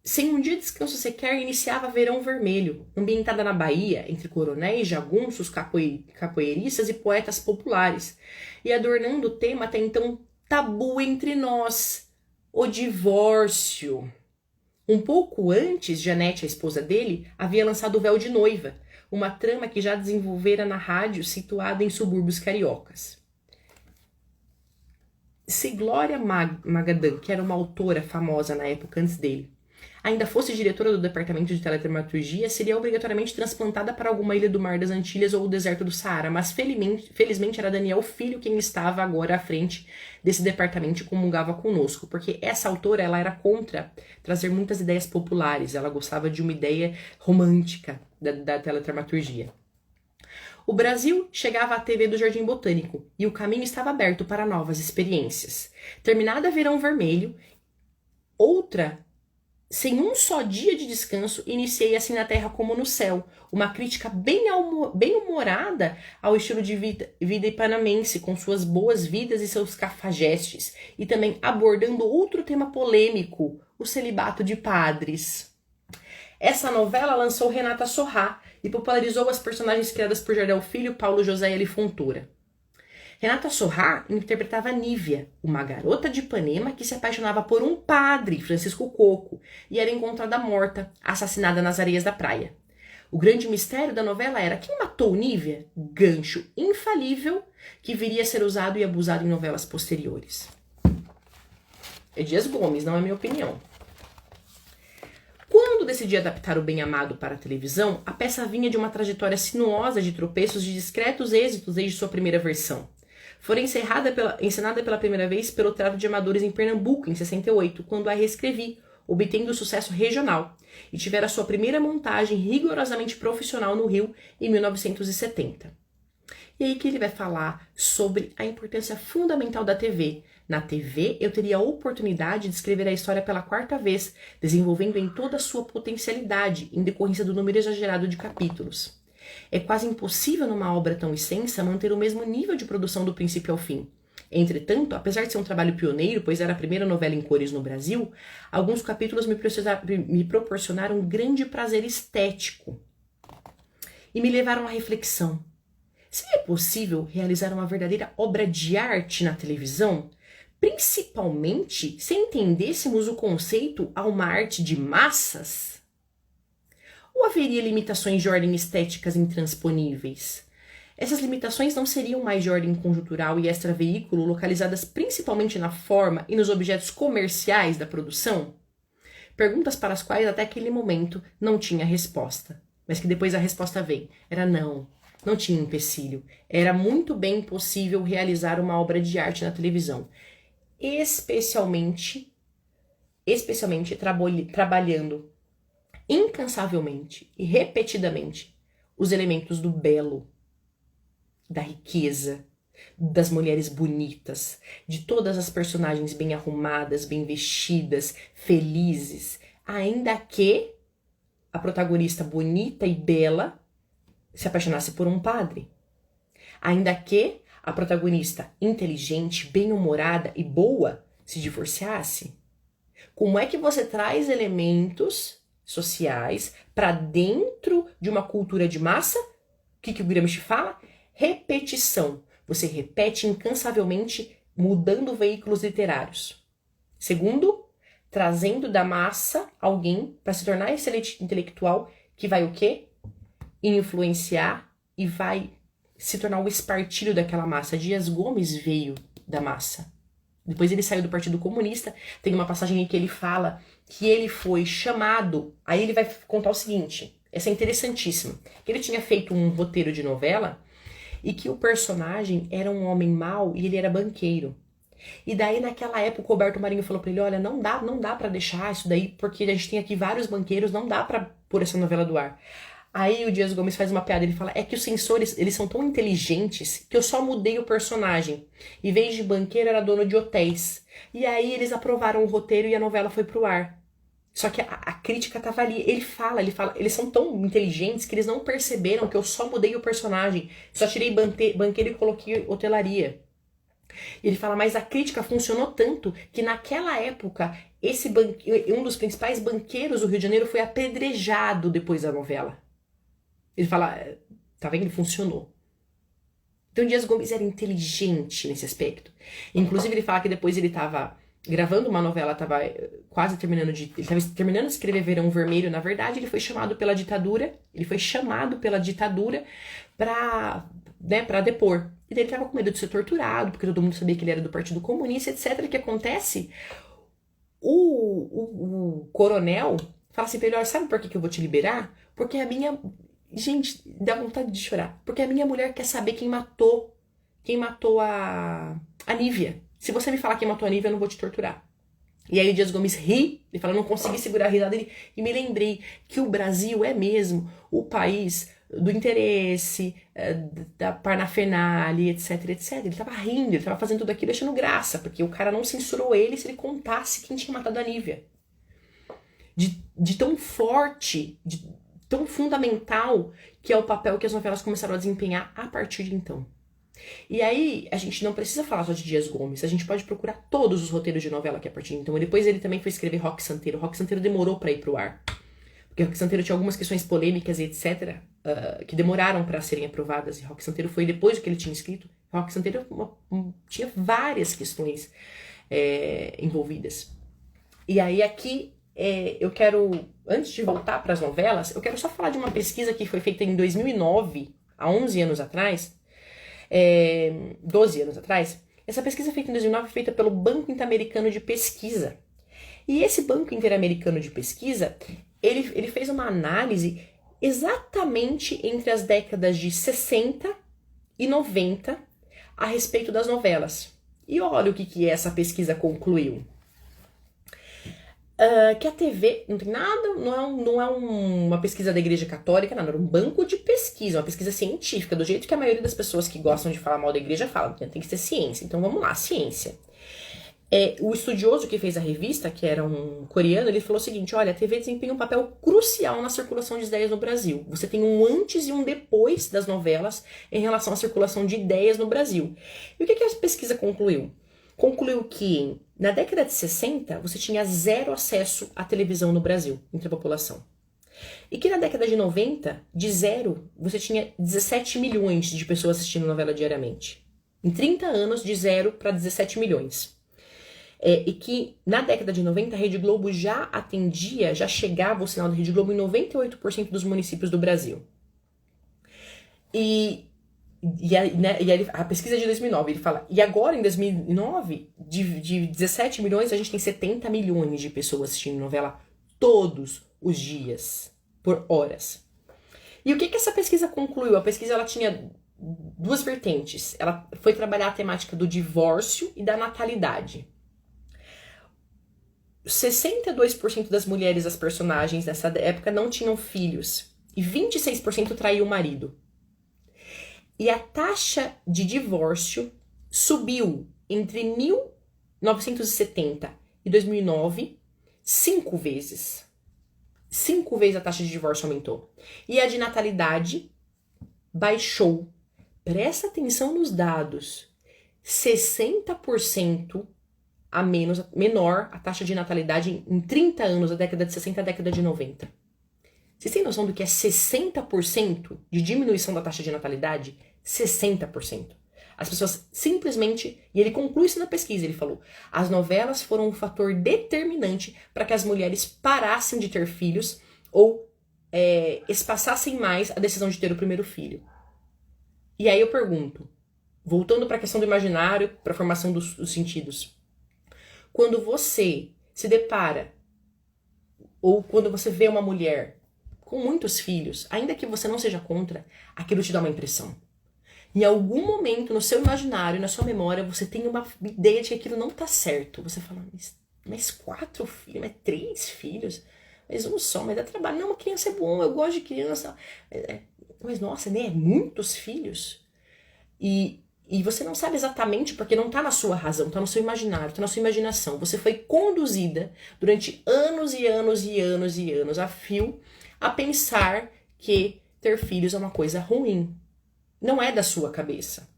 Sem um dia de descanso sequer, iniciava Verão Vermelho, ambientada na Bahia, entre coronéis, jagunços, capoeiristas e poetas populares, e adornando o tema até então tabu entre nós, o divórcio. Um pouco antes, Janete, a esposa dele, havia lançado O Véu de Noiva, uma trama que já desenvolvera na rádio situada em subúrbios cariocas. Se Glória Magadã, que era uma autora famosa na época antes dele, ainda fosse diretora do departamento de teledramaturgia, seria obrigatoriamente transplantada para alguma ilha do Mar das Antilhas ou o deserto do Saara, mas felizmente era Daniel Filho quem estava agora à frente desse departamento e comungava conosco, porque essa autora ela era contra trazer muitas ideias populares, ela gostava de uma ideia romântica da teledramaturgia. O Brasil chegava à TV do Jardim Botânico e o caminho estava aberto para novas experiências. Terminada Verão Vermelho, outra, sem um só dia de descanso, iniciei Assim na Terra como no Céu, uma crítica bem humorada ao estilo de vida ipanamense, com suas boas vidas e seus cafajestes, e também abordando outro tema polêmico, o celibato de padres. Essa novela lançou Renata Sorrá e popularizou as personagens criadas por Jardel Filho, Paulo José e Eli Fontoura. Renata Sorrá interpretava Nívia, uma garota de Ipanema que se apaixonava por um padre, Francisco Coco, e era encontrada morta, assassinada nas areias da praia. O grande mistério da novela era quem matou Nívia? Gancho infalível que viria a ser usado e abusado em novelas posteriores. É Dias Gomes, não é minha opinião. Quando decidi adaptar o Bem Amado para a televisão, a peça vinha de uma trajetória sinuosa de tropeços e discretos êxitos desde sua primeira versão. Fora encenada pela primeira vez pelo Teatro de Amadores em Pernambuco, em 68, quando a reescrevi, obtendo sucesso regional, e tivera sua primeira montagem rigorosamente profissional no Rio em 1970. E aí que ele vai falar sobre a importância fundamental da TV. Na TV, eu teria a oportunidade de escrever a história pela quarta vez, desenvolvendo em toda a sua potencialidade, em decorrência do número exagerado de capítulos. É quase impossível numa obra tão extensa manter o mesmo nível de produção do princípio ao fim. Entretanto, apesar de ser um trabalho pioneiro, pois era a primeira novela em cores no Brasil, alguns capítulos me proporcionaram um grande prazer estético e me levaram à reflexão. Seria possível realizar uma verdadeira obra de arte na televisão, principalmente se entendêssemos o conceito a uma arte de massas? Ou haveria limitações de ordem estéticas intransponíveis? Essas limitações não seriam mais de ordem conjuntural e extraveículo, localizadas principalmente na forma e nos objetos comerciais da produção? Perguntas para as quais até aquele momento não tinha resposta, mas que depois a resposta veio. Era não. Não tinha empecilho. Era muito bem possível realizar uma obra de arte na televisão. Especialmente trabalhando incansavelmente e repetidamente os elementos do belo, da riqueza, das mulheres bonitas, de todas as personagens bem arrumadas, bem vestidas, felizes, ainda que a protagonista bonita e bela se apaixonasse por um padre. Ainda que a protagonista inteligente, bem-humorada e boa se divorciasse. Como é que você traz elementos sociais para dentro de uma cultura de massa? O que o Gramsci fala? Repetição. Você repete incansavelmente, mudando veículos literários. Segundo, trazendo da massa alguém para se tornar excelente intelectual que vai o quê? Influenciar e vai se tornar o espartilho daquela massa. Dias Gomes veio da massa. Depois ele saiu do Partido Comunista. Tem uma passagem em que ele fala que ele foi chamado. Aí ele vai contar o seguinte, essa é interessantíssima. Ele tinha feito um roteiro de novela e que o personagem era um homem mau e ele era banqueiro. E daí naquela época o Roberto Marinho falou pra ele, olha, não dá pra deixar isso daí, porque a gente tem aqui vários banqueiros, não dá pra pôr essa novela do ar. Aí o Dias Gomes faz uma piada, ele fala, é que os censores, eles são tão inteligentes que eu só mudei o personagem. Em vez de banqueiro, era dono de hotéis. E aí eles aprovaram o roteiro e a novela foi pro ar. Só que a crítica tava ali. Ele fala, eles são tão inteligentes que eles não perceberam que eu só mudei o personagem. Só tirei banqueiro e coloquei hotelaria. E ele fala, mas a crítica funcionou tanto que naquela época, um dos principais banqueiros do Rio de Janeiro foi apedrejado depois da novela. Ele fala, tá vendo? Funcionou. Então Dias Gomes era inteligente nesse aspecto. Inclusive ele fala que depois ele tava gravando uma novela, tava quase terminando ele tava terminando de escrever Verão Vermelho, na verdade, ele foi chamado pela ditadura pra depor. E daí ele tava com medo de ser torturado, porque todo mundo sabia que ele era do Partido Comunista, etc. O que acontece? O coronel fala assim pra ele, olha, sabe por que eu vou te liberar? Porque a minha... Gente, dá vontade de chorar. Porque a minha mulher quer saber quem matou a Nívia. Se você me falar quem matou a Nívia, eu não vou te torturar. E aí o Dias Gomes ri, ele fala, eu não consegui segurar a risada dele. E me lembrei que o Brasil é mesmo o país do interesse, da parnafernália, etc, etc. Ele tava rindo, ele tava fazendo tudo aquilo achando graça, porque o cara não censurou ele se ele contasse quem tinha matado a Nívia. De tão forte, tão fundamental que é o papel que as novelas começaram a desempenhar a partir de então. E aí, a gente não precisa falar só de Dias Gomes, a gente pode procurar todos os roteiros de novela que a partir de então. E depois ele também foi escrever Roque Santeiro. Roque Santeiro demorou pra ir pro ar. Porque Roque Santeiro tinha algumas questões polêmicas e etc. Que demoraram para serem aprovadas. E Roque Santeiro foi depois do que ele tinha escrito. Roque Santeiro tinha várias questões envolvidas. E aí aqui eu quero, antes de voltar para as novelas, eu quero só falar de uma pesquisa que foi feita em 2009, há 11 anos atrás, 12 anos atrás. Essa pesquisa feita em 2009 foi feita pelo Banco Interamericano de Pesquisa. E esse Banco Interamericano de Pesquisa, ele fez uma análise exatamente entre as décadas de 60 e 90 a respeito das novelas. E olha o que essa pesquisa concluiu. Que a TV não tem nada, não é uma pesquisa da Igreja Católica, nada, era um banco de pesquisa, uma pesquisa científica, do jeito que a maioria das pessoas que gostam de falar mal da igreja falam, tem que ser ciência. Então vamos lá, ciência. O estudioso que fez a revista, que era um coreano, ele falou o seguinte: olha, a TV desempenha um papel crucial na circulação de ideias no Brasil. Você tem um antes e um depois das novelas em relação à circulação de ideias no Brasil. E o que a pesquisa concluiu? Concluiu que na década de 60 você tinha zero acesso à televisão no Brasil, entre a população. E que na década de 90, de zero, você tinha 17 milhões de pessoas assistindo novela diariamente. Em 30 anos, de 0 para 17 milhões. E que na década de 90 a Rede Globo já atendia, já chegava o sinal da Rede Globo em 98% dos municípios do Brasil. A pesquisa é de 2009, ele fala, e agora em 2009, de 17 milhões, a gente tem 70 milhões de pessoas assistindo novela todos os dias, por horas. E o que essa pesquisa concluiu? A pesquisa ela tinha duas vertentes. Ela foi trabalhar a temática do divórcio e da natalidade. 62% das mulheres, as personagens nessa época, não tinham filhos. E 26% traiu o marido. E a taxa de divórcio subiu entre 1970 e 2009 5 vezes. 5 vezes a taxa de divórcio aumentou. E a de natalidade baixou. Presta atenção nos dados. 60% menor a taxa de natalidade em 30 anos, da década de 60 à década de 90. Vocês têm noção do que é 60% de diminuição da taxa de natalidade? 60%. As pessoas simplesmente, e ele conclui isso na pesquisa, ele falou, as novelas foram um fator determinante para que as mulheres parassem de ter filhos ou espaçassem mais a decisão de ter o primeiro filho. E aí eu pergunto, voltando para a questão do imaginário, para a formação dos sentidos, quando você se depara, ou quando você vê uma mulher com muitos filhos, ainda que você não seja contra, aquilo te dá uma impressão. Em algum momento, no seu imaginário, na sua memória, você tem uma ideia de que aquilo não tá certo. Você fala, mas 4 filhos, mas 3 filhos, mas um só, mas dá trabalho. Não, uma criança é bom, eu gosto de criança. Mas nossa, né, muitos filhos. E você não sabe exatamente porque não tá na sua razão, tá no seu imaginário, tá na sua imaginação. Você foi conduzida durante anos e anos e anos e anos a fio a pensar que ter filhos é uma coisa ruim. Não é da sua cabeça.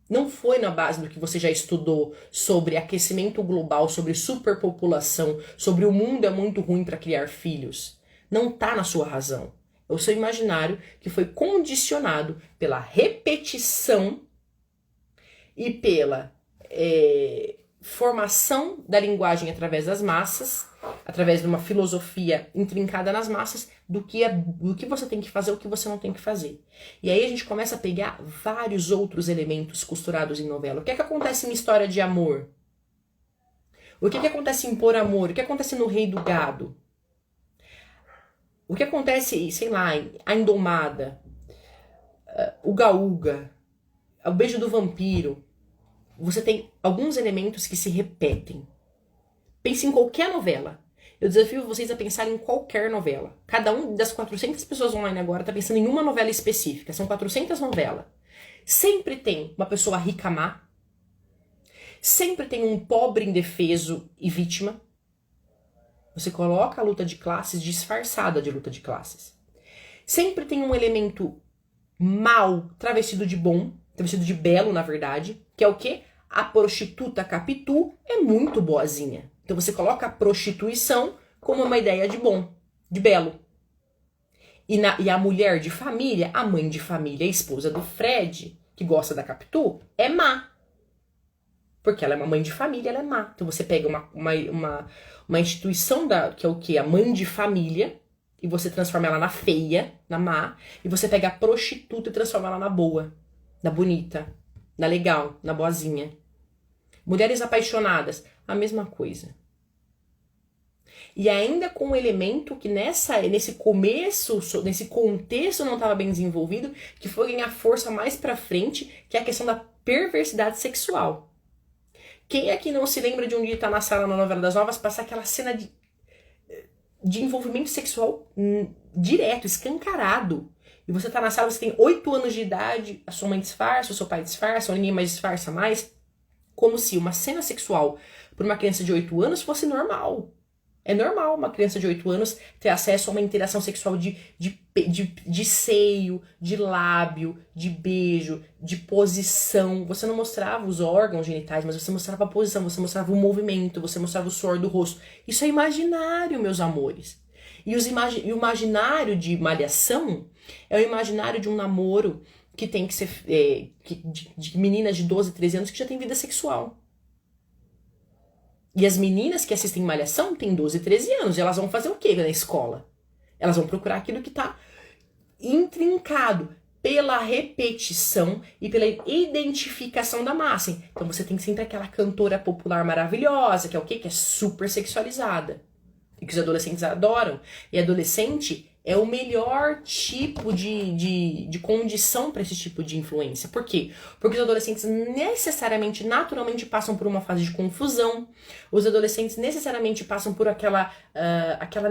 Não foi na base do que você já estudou sobre aquecimento global, sobre superpopulação, sobre o mundo é muito ruim para criar filhos. Não tá na sua razão. É o seu imaginário que foi condicionado pela repetição e pela formação da linguagem através das massas, através de uma filosofia intrincada nas massas, do que você tem que fazer, o que você não tem que fazer. E aí a gente começa a pegar vários outros elementos costurados em novela. O que é que acontece em História de Amor? O que é que acontece em Por Amor? O que acontece no Rei do Gado? O que acontece, sei lá, em A Indomada, o Gaúga, o Beijo do Vampiro? Você tem alguns elementos que se repetem. Pense em qualquer novela. Eu desafio vocês a pensar em qualquer novela. Cada um das 400 pessoas online agora está pensando em uma novela específica. São 400 novelas. Sempre tem uma pessoa rica má. Sempre tem um pobre indefeso e vítima. Você coloca a luta de classes disfarçada de luta de classes. Sempre tem um elemento mal travestido de bom, travestido de belo, na verdade, que é o quê? A prostituta Capitu é muito boazinha. Então você coloca a prostituição como uma ideia de bom, de belo. E a mulher de família, a mãe de família, a esposa do Fred, que gosta da Capitu, é má. Porque ela é uma mãe de família, ela é má. Então você pega Uma instituição que é o quê? A mãe de família, e você transforma ela na feia, na má, e você pega a prostituta e transforma ela na boa, na bonita, na legal, na boazinha. Mulheres apaixonadas, a mesma coisa. E ainda com um elemento que nesse começo, nesse contexto não estava bem desenvolvido, que foi ganhar força mais pra frente, que é a questão da perversidade sexual. Quem aqui não se lembra de um dia estar na sala na novela das novas, passar aquela cena de envolvimento sexual direto, escancarado. E você tá na sala, você tem 8 anos de idade, a sua mãe disfarça, o seu pai disfarça, ou ninguém mais disfarça mais, como se uma cena sexual para uma criança de 8 anos fosse normal. É normal uma criança de 8 anos ter acesso a uma interação sexual de seio, de lábio, de beijo, de posição. Você não mostrava os órgãos genitais, mas você mostrava a posição, você mostrava o movimento, você mostrava o suor do rosto. Isso é imaginário, meus amores. E o imaginário de malhação é o imaginário de um namoro que tem que ser de meninas de 12, 13 anos que já tem vida sexual. E as meninas que assistem Malhação têm 12, 13 anos. E elas vão fazer o quê na escola? Elas vão procurar aquilo que está intrincado pela repetição e pela identificação da massa. Então você tem sempre aquela cantora popular maravilhosa, que é o quê? Que é super sexualizada. E que os adolescentes adoram. E adolescente é o melhor tipo de condição para esse tipo de influência. Por quê? Porque os adolescentes necessariamente, naturalmente passam por uma fase de confusão. Os adolescentes necessariamente passam por aquela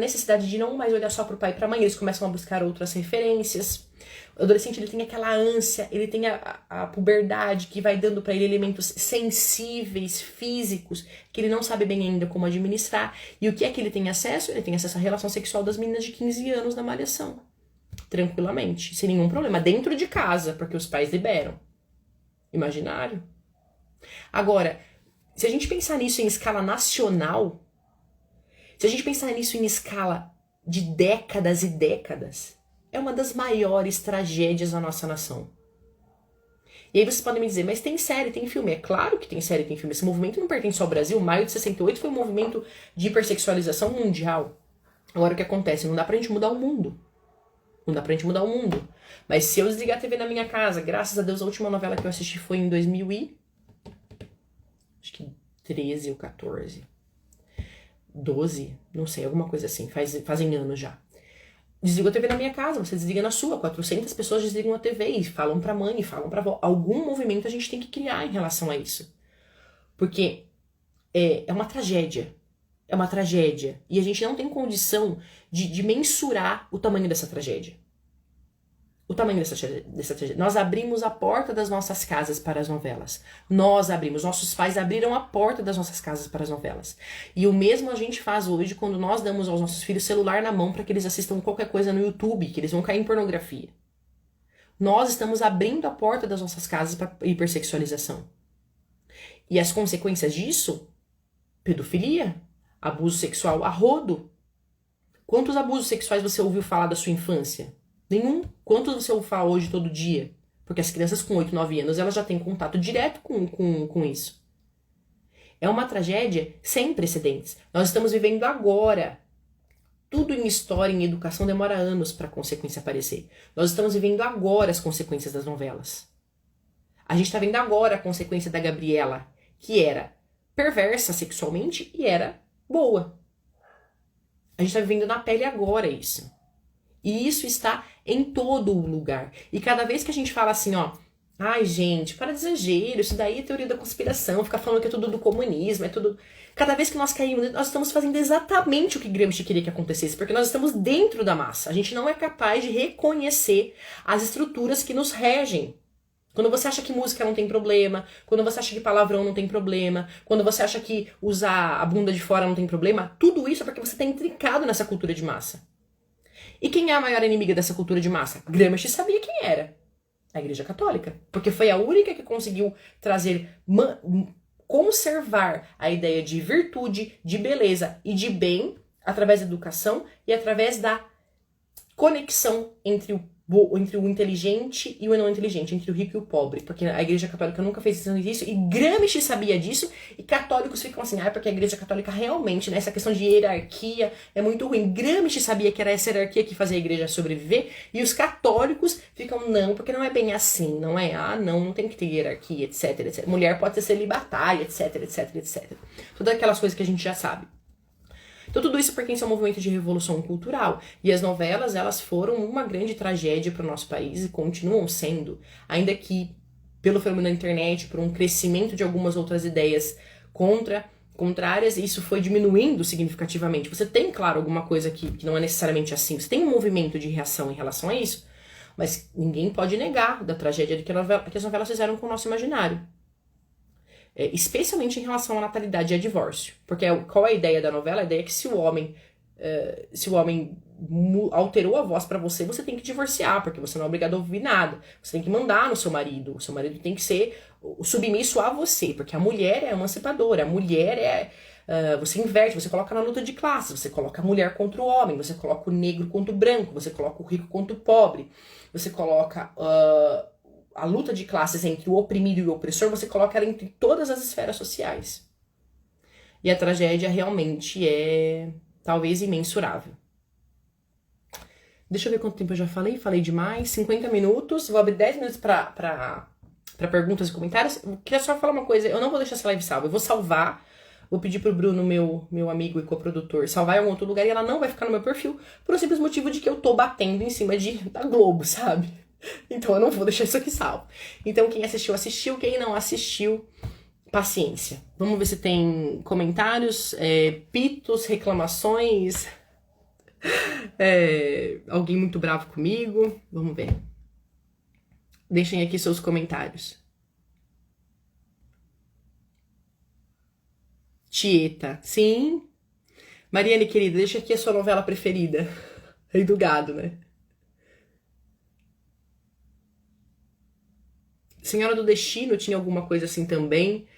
necessidade de não mais olhar só para o pai e para a mãe. Eles começam a buscar outras referências. O adolescente ele tem aquela ânsia, ele tem a puberdade que vai dando para ele elementos sensíveis, físicos, que ele não sabe bem ainda como administrar. E o que é que ele tem acesso? Ele tem acesso à relação sexual das meninas de 15 anos na Malhação. Tranquilamente, sem nenhum problema. Dentro de casa, porque os pais liberam. Imaginário. Agora, se a gente pensar nisso em escala nacional, se a gente pensar nisso em escala de décadas e décadas, é uma das maiores tragédias da nossa nação. E aí vocês podem me dizer, mas tem série, tem filme. É claro que tem série, tem filme. Esse movimento não pertence só ao Brasil. Maio de 68 foi um movimento de hipersexualização mundial. Agora o que acontece? Não dá pra gente mudar o mundo. Não dá pra gente mudar o mundo. Mas se eu desligar a TV na minha casa, graças a Deus, a última novela que eu assisti foi em 2013 ou 14. 12, não sei, alguma coisa assim. Fazem anos já. Desligo a TV na minha casa, você desliga na sua. 400 pessoas desligam a TV e falam pra mãe, falam pra avó. Algum movimento a gente tem que criar em relação a isso. Porque é uma tragédia. É uma tragédia. E a gente não tem condição de mensurar o tamanho dessa tragédia. O tamanho dessa tragédia. Nós abrimos a porta das nossas casas para as novelas. Nossos pais abriram a porta das nossas casas para as novelas. E o mesmo a gente faz hoje quando nós damos aos nossos filhos celular na mão para que eles assistam qualquer coisa no YouTube, que eles vão cair em pornografia. Nós estamos abrindo a porta das nossas casas para hipersexualização. E as consequências disso? Pedofilia, abuso sexual a rodo. Quantos abusos sexuais você ouviu falar da sua infância? Nenhum. Quantos você ouve falar hoje todo dia? Porque as crianças com 8, 9 anos, elas já têm contato direto com isso. É uma tragédia sem precedentes. Nós estamos vivendo agora. Tudo em história, em educação, demora anos para a consequência aparecer. Nós estamos vivendo agora as consequências das novelas. A gente está vendo agora a consequência da Gabriela, que era perversa sexualmente e era boa. A gente está vivendo na pele agora isso. E isso está em todo o lugar. E cada vez que a gente fala assim, ó, ai gente, para de exagero, isso daí é teoria da conspiração, ficar falando que é tudo do comunismo, é tudo... Cada vez que nós caímos, nós estamos fazendo exatamente o que Gramsci queria que acontecesse, porque nós estamos dentro da massa. A gente não é capaz de reconhecer as estruturas que nos regem. Quando você acha que música não tem problema, quando você acha que palavrão não tem problema, quando você acha que usar a bunda de fora não tem problema, tudo isso é porque você está intrincado nessa cultura de massa. E quem é a maior inimiga dessa cultura de massa? Gramsci sabia quem era. A Igreja Católica. Porque foi a única que conseguiu trazer, conservar a ideia de virtude, de beleza e de bem através da educação e através da conexão entre entre o inteligente e o não inteligente, entre o rico e o pobre, porque a Igreja Católica nunca fez isso, e Gramsci sabia disso, e católicos ficam assim, porque a Igreja Católica realmente, né, essa questão de hierarquia é muito ruim. Gramsci sabia que era essa hierarquia que fazia a igreja sobreviver, e os católicos ficam, não, porque não é bem assim, não é, não tem que ter hierarquia, etc, etc. Mulher pode ser celibatária, etc, etc, etc. Todas aquelas coisas que a gente já sabe. Então tudo isso pertence ao movimento de revolução cultural. E as novelas, elas foram uma grande tragédia para o nosso país e continuam sendo. Ainda que, pelo fenômeno da internet, por um crescimento de algumas outras ideias contrárias, isso foi diminuindo significativamente. Você tem, claro, alguma coisa que não é necessariamente assim. Você tem um movimento de reação em relação a isso. Mas ninguém pode negar da tragédia que as novelas fizeram com o nosso imaginário. Especialmente em relação à natalidade e a divórcio. Porque qual é a ideia da novela? A ideia é que se o homem alterou a voz pra você, você tem que divorciar, porque você não é obrigado a ouvir nada. Você tem que mandar no seu marido. O seu marido tem que ser submisso a você, porque a mulher é emancipadora. A mulher você inverte, você coloca na luta de classes, você coloca a mulher contra o homem, você coloca o negro contra o branco, você coloca o rico contra o pobre, você coloca a luta de classes entre o oprimido e o opressor, você coloca ela entre todas as esferas sociais. E a tragédia realmente é, talvez, imensurável. Deixa eu ver quanto tempo eu já falei. Falei demais. 50 minutos. Vou abrir 10 minutos para perguntas e comentários. Queria só falar uma coisa. Eu não vou deixar essa live salva. Eu vou salvar. Vou pedir pro Bruno, meu amigo e coprodutor, salvar em algum outro lugar, e ela não vai ficar no meu perfil por um simples motivo de que eu tô batendo em cima da Globo, sabe? Então eu não vou deixar isso aqui salvo. Então quem assistiu, assistiu. Quem não assistiu, paciência. Vamos ver se tem comentários, pitos, reclamações, alguém muito bravo comigo. Vamos ver. Deixem aqui seus comentários. Tieta, sim. Mariane, querida, deixa aqui a sua novela preferida. Rei do Gado, né? Senhora do Destino tinha alguma coisa assim também.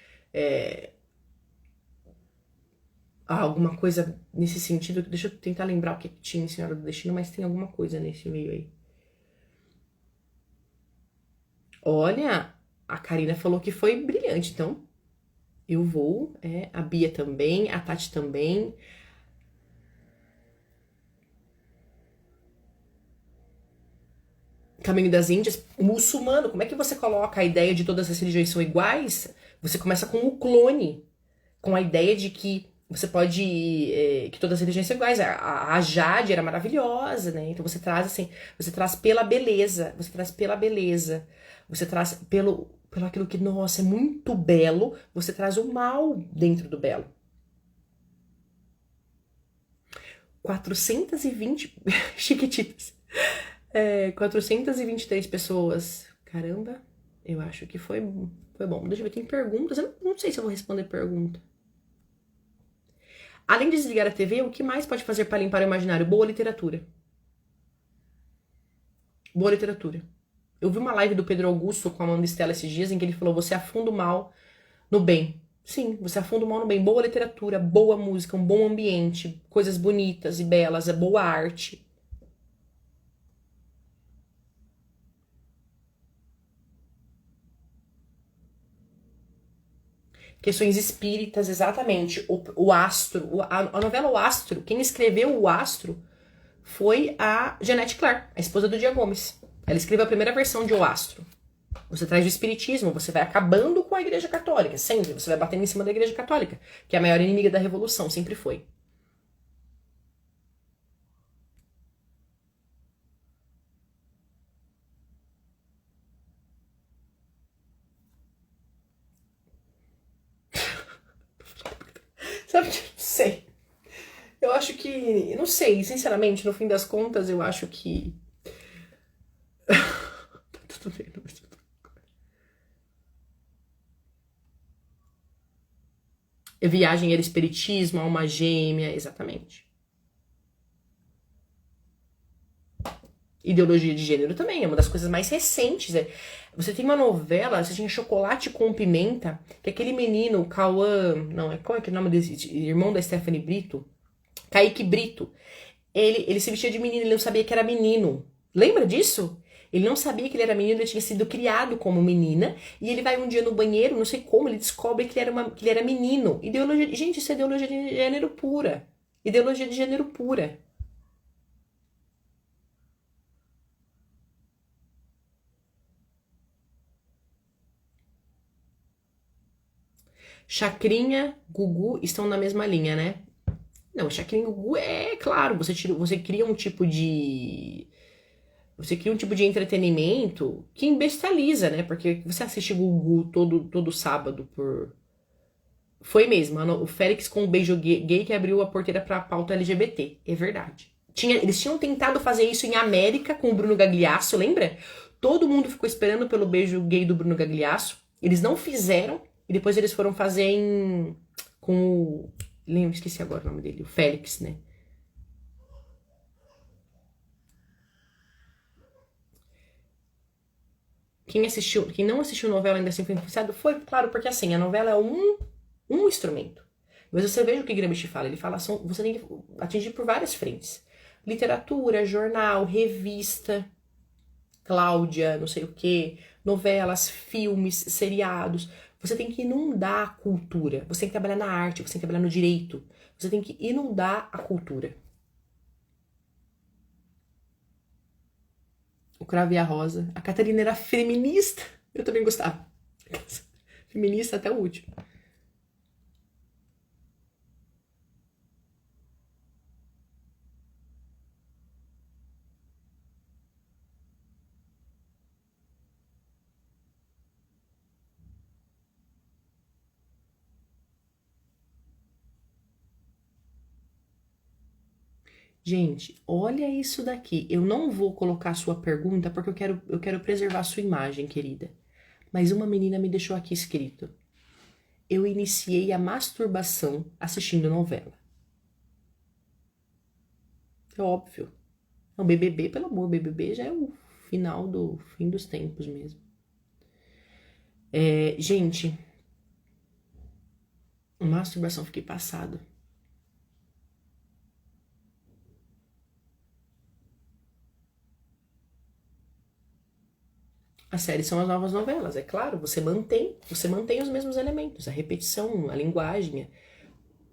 Alguma coisa nesse sentido. Deixa eu tentar lembrar o que tinha em Senhora do Destino, mas tem alguma coisa nesse meio aí. Olha, a Karina falou que foi brilhante, então eu vou. A Bia também, a Tati também. Caminho das Índias, muçulmano, como é que você coloca a ideia de todas as religiões são iguais? Você começa com o clone, com a ideia de que você pode, que todas as religiões são iguais. A Jade era maravilhosa, né? Então você traz assim, você traz pela beleza, você traz pelo aquilo que, nossa, é muito belo, você traz o mal dentro do belo. 420 chiquititas. 423 pessoas. Caramba, eu acho que foi bom. Deixa eu ver, tem perguntas. Eu não sei se eu vou responder pergunta. Além de desligar a TV, o que mais pode fazer para limpar o imaginário? Boa literatura. Boa literatura. Eu vi uma live do Pedro Augusto com a Amanda Stella esses dias em que ele falou: você afunda o mal no bem. Sim, você afunda o mal no bem. Boa literatura, boa música, um bom ambiente, coisas bonitas e belas, boa arte. Questões espíritas, exatamente. O Astro, a novela O Astro, quem escreveu O Astro foi a Jeanette Claire, a esposa do Dia Gomes. Ela escreveu a primeira versão de O Astro. Você traz o espiritismo, você vai acabando com a Igreja Católica, sempre. Você vai batendo em cima da Igreja Católica, que é a maior inimiga da Revolução, sempre foi. Sabe, não sei. Eu acho que, não sei, sinceramente, no fim das contas, eu acho que... Tá tudo bem, não vai. Viagem era espiritismo, alma gêmea, exatamente. Ideologia de gênero também, é uma das coisas mais recentes. Você tem uma novela, você tinha Chocolate com Pimenta, que aquele menino, Cauã, não, qual é que é o nome desse irmão da Stephanie Brito? Kaique Brito. Ele se vestia de menino, ele não sabia que era menino. Lembra disso? Ele não sabia que ele era menino, ele tinha sido criado como menina, e ele vai um dia no banheiro, não sei como, ele descobre que ele era menino. Ideologia, gente, isso é ideologia de gênero pura. Ideologia de gênero pura. Chacrinha, Gugu estão na mesma linha, né? Não, Chacrinha e Gugu é claro, você cria um tipo de. Você cria um tipo de entretenimento que imbeciliza, né? Porque você assiste Gugu todo sábado por. Foi mesmo, o Félix com o beijo gay que abriu a porteira pra pauta LGBT. É verdade. Eles tinham tentado fazer isso em América com o Bruno Gagliasso, lembra? Todo mundo ficou esperando pelo beijo gay do Bruno Gagliasso. Eles não fizeram. E depois eles foram fazer com o. Lembro, esqueci agora o nome dele. O Félix, né? Quem não assistiu novela ainda assim foi influenciado? Foi, claro, porque assim, a novela é um instrumento. Mas você veja o que Gramsci fala. Ele fala, você tem que atingir por várias frentes. Literatura, jornal, revista, Cláudia, não sei o quê, novelas, filmes, seriados. Você tem que inundar a cultura. Você tem que trabalhar na arte, você tem que trabalhar no direito. Você tem que inundar a cultura. O Cravo e a Rosa. A Catarina era feminista. Eu também gostava. Feminista até o último. Gente, olha isso daqui. Eu não vou colocar a sua pergunta porque eu quero preservar a sua imagem, querida. Mas uma menina me deixou aqui escrito. Eu iniciei a masturbação assistindo novela. É óbvio. Não, BBB, pelo amor, BBB já é o final do fim dos tempos mesmo. Gente, masturbação, fiquei passado. As séries são as novas novelas, é claro. Você mantém os mesmos elementos, a repetição, a linguagem,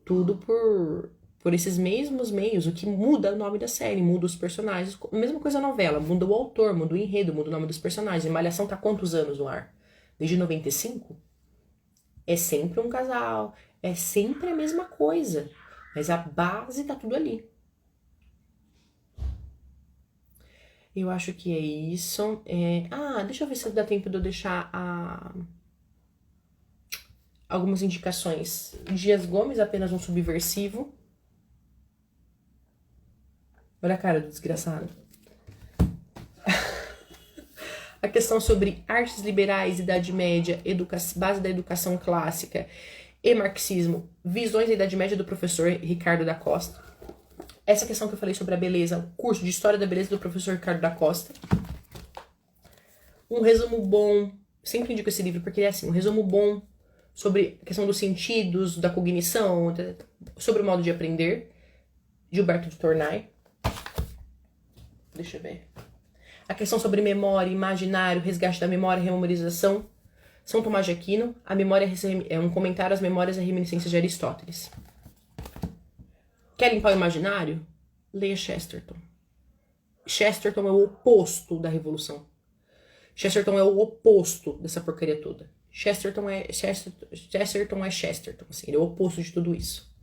tudo por esses mesmos meios. O que muda é o nome da série, muda os personagens. Mesma coisa a novela, muda o autor, muda o enredo, muda o nome dos personagens. Malhação tá há quantos anos no ar? Desde 95? É sempre um casal, é sempre a mesma coisa. Mas a base tá tudo ali. Eu acho que é isso. Deixa eu ver se dá tempo de eu deixar algumas indicações. Dias Gomes, apenas um subversivo. Olha a cara do desgraçado. A questão sobre artes liberais, Idade Média, base da educação clássica e marxismo, visões da Idade Média do professor Ricardo da Costa. Essa questão que eu falei sobre a beleza, curso de História da Beleza do professor Ricardo da Costa. Um resumo bom, sempre indico esse livro porque ele é assim, um resumo bom sobre a questão dos sentidos, da cognição, sobre o modo de aprender, Gilberto de Tornay. Deixa eu ver. A questão sobre memória, imaginário, resgate da memória, rememorização, São Tomás de Aquino. A memória é um comentário às memórias e reminiscências de Aristóteles. Quer limpar o imaginário? Leia Chesterton. Chesterton é o oposto da revolução. Chesterton é o oposto dessa porcaria toda. Chesterton é Chesterton. Assim, ele é o oposto de tudo isso.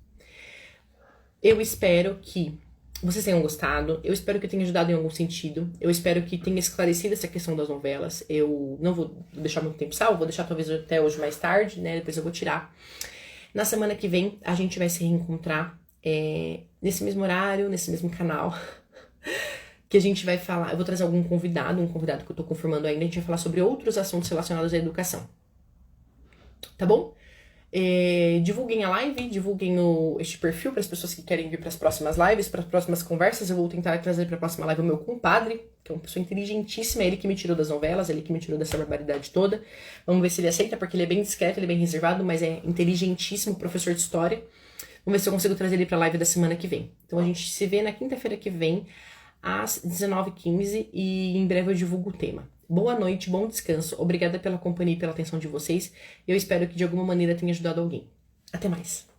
Eu espero que vocês tenham gostado. Eu espero que tenha ajudado em algum sentido. Eu espero que tenha esclarecido essa questão das novelas. Eu não vou deixar muito tempo salvo. Vou deixar talvez até hoje mais tarde, né? Depois eu vou tirar. Na semana que vem, a gente vai se reencontrar nesse mesmo horário, nesse mesmo canal. Que a gente vai falar, eu vou trazer um convidado que eu tô confirmando ainda, a gente vai falar sobre outros assuntos relacionados à educação. Tá bom? Divulguem a live, divulguem este perfil para as pessoas que querem vir para as próximas lives, para as próximas conversas. Eu vou tentar trazer para a próxima live o meu compadre, que é uma pessoa inteligentíssima, ele que me tirou das novelas, ele que me tirou dessa barbaridade toda. Vamos ver se ele aceita, porque ele é bem discreto, ele é bem reservado, mas é inteligentíssimo, professor de história. Vamos ver se eu consigo trazer ele para a live da semana que vem. Então a gente se vê na quinta-feira que vem, às 19h15 e em breve eu divulgo o tema. Boa noite, bom descanso. Obrigada pela companhia e pela atenção de vocês. Eu espero que de alguma maneira tenha ajudado alguém. Até mais.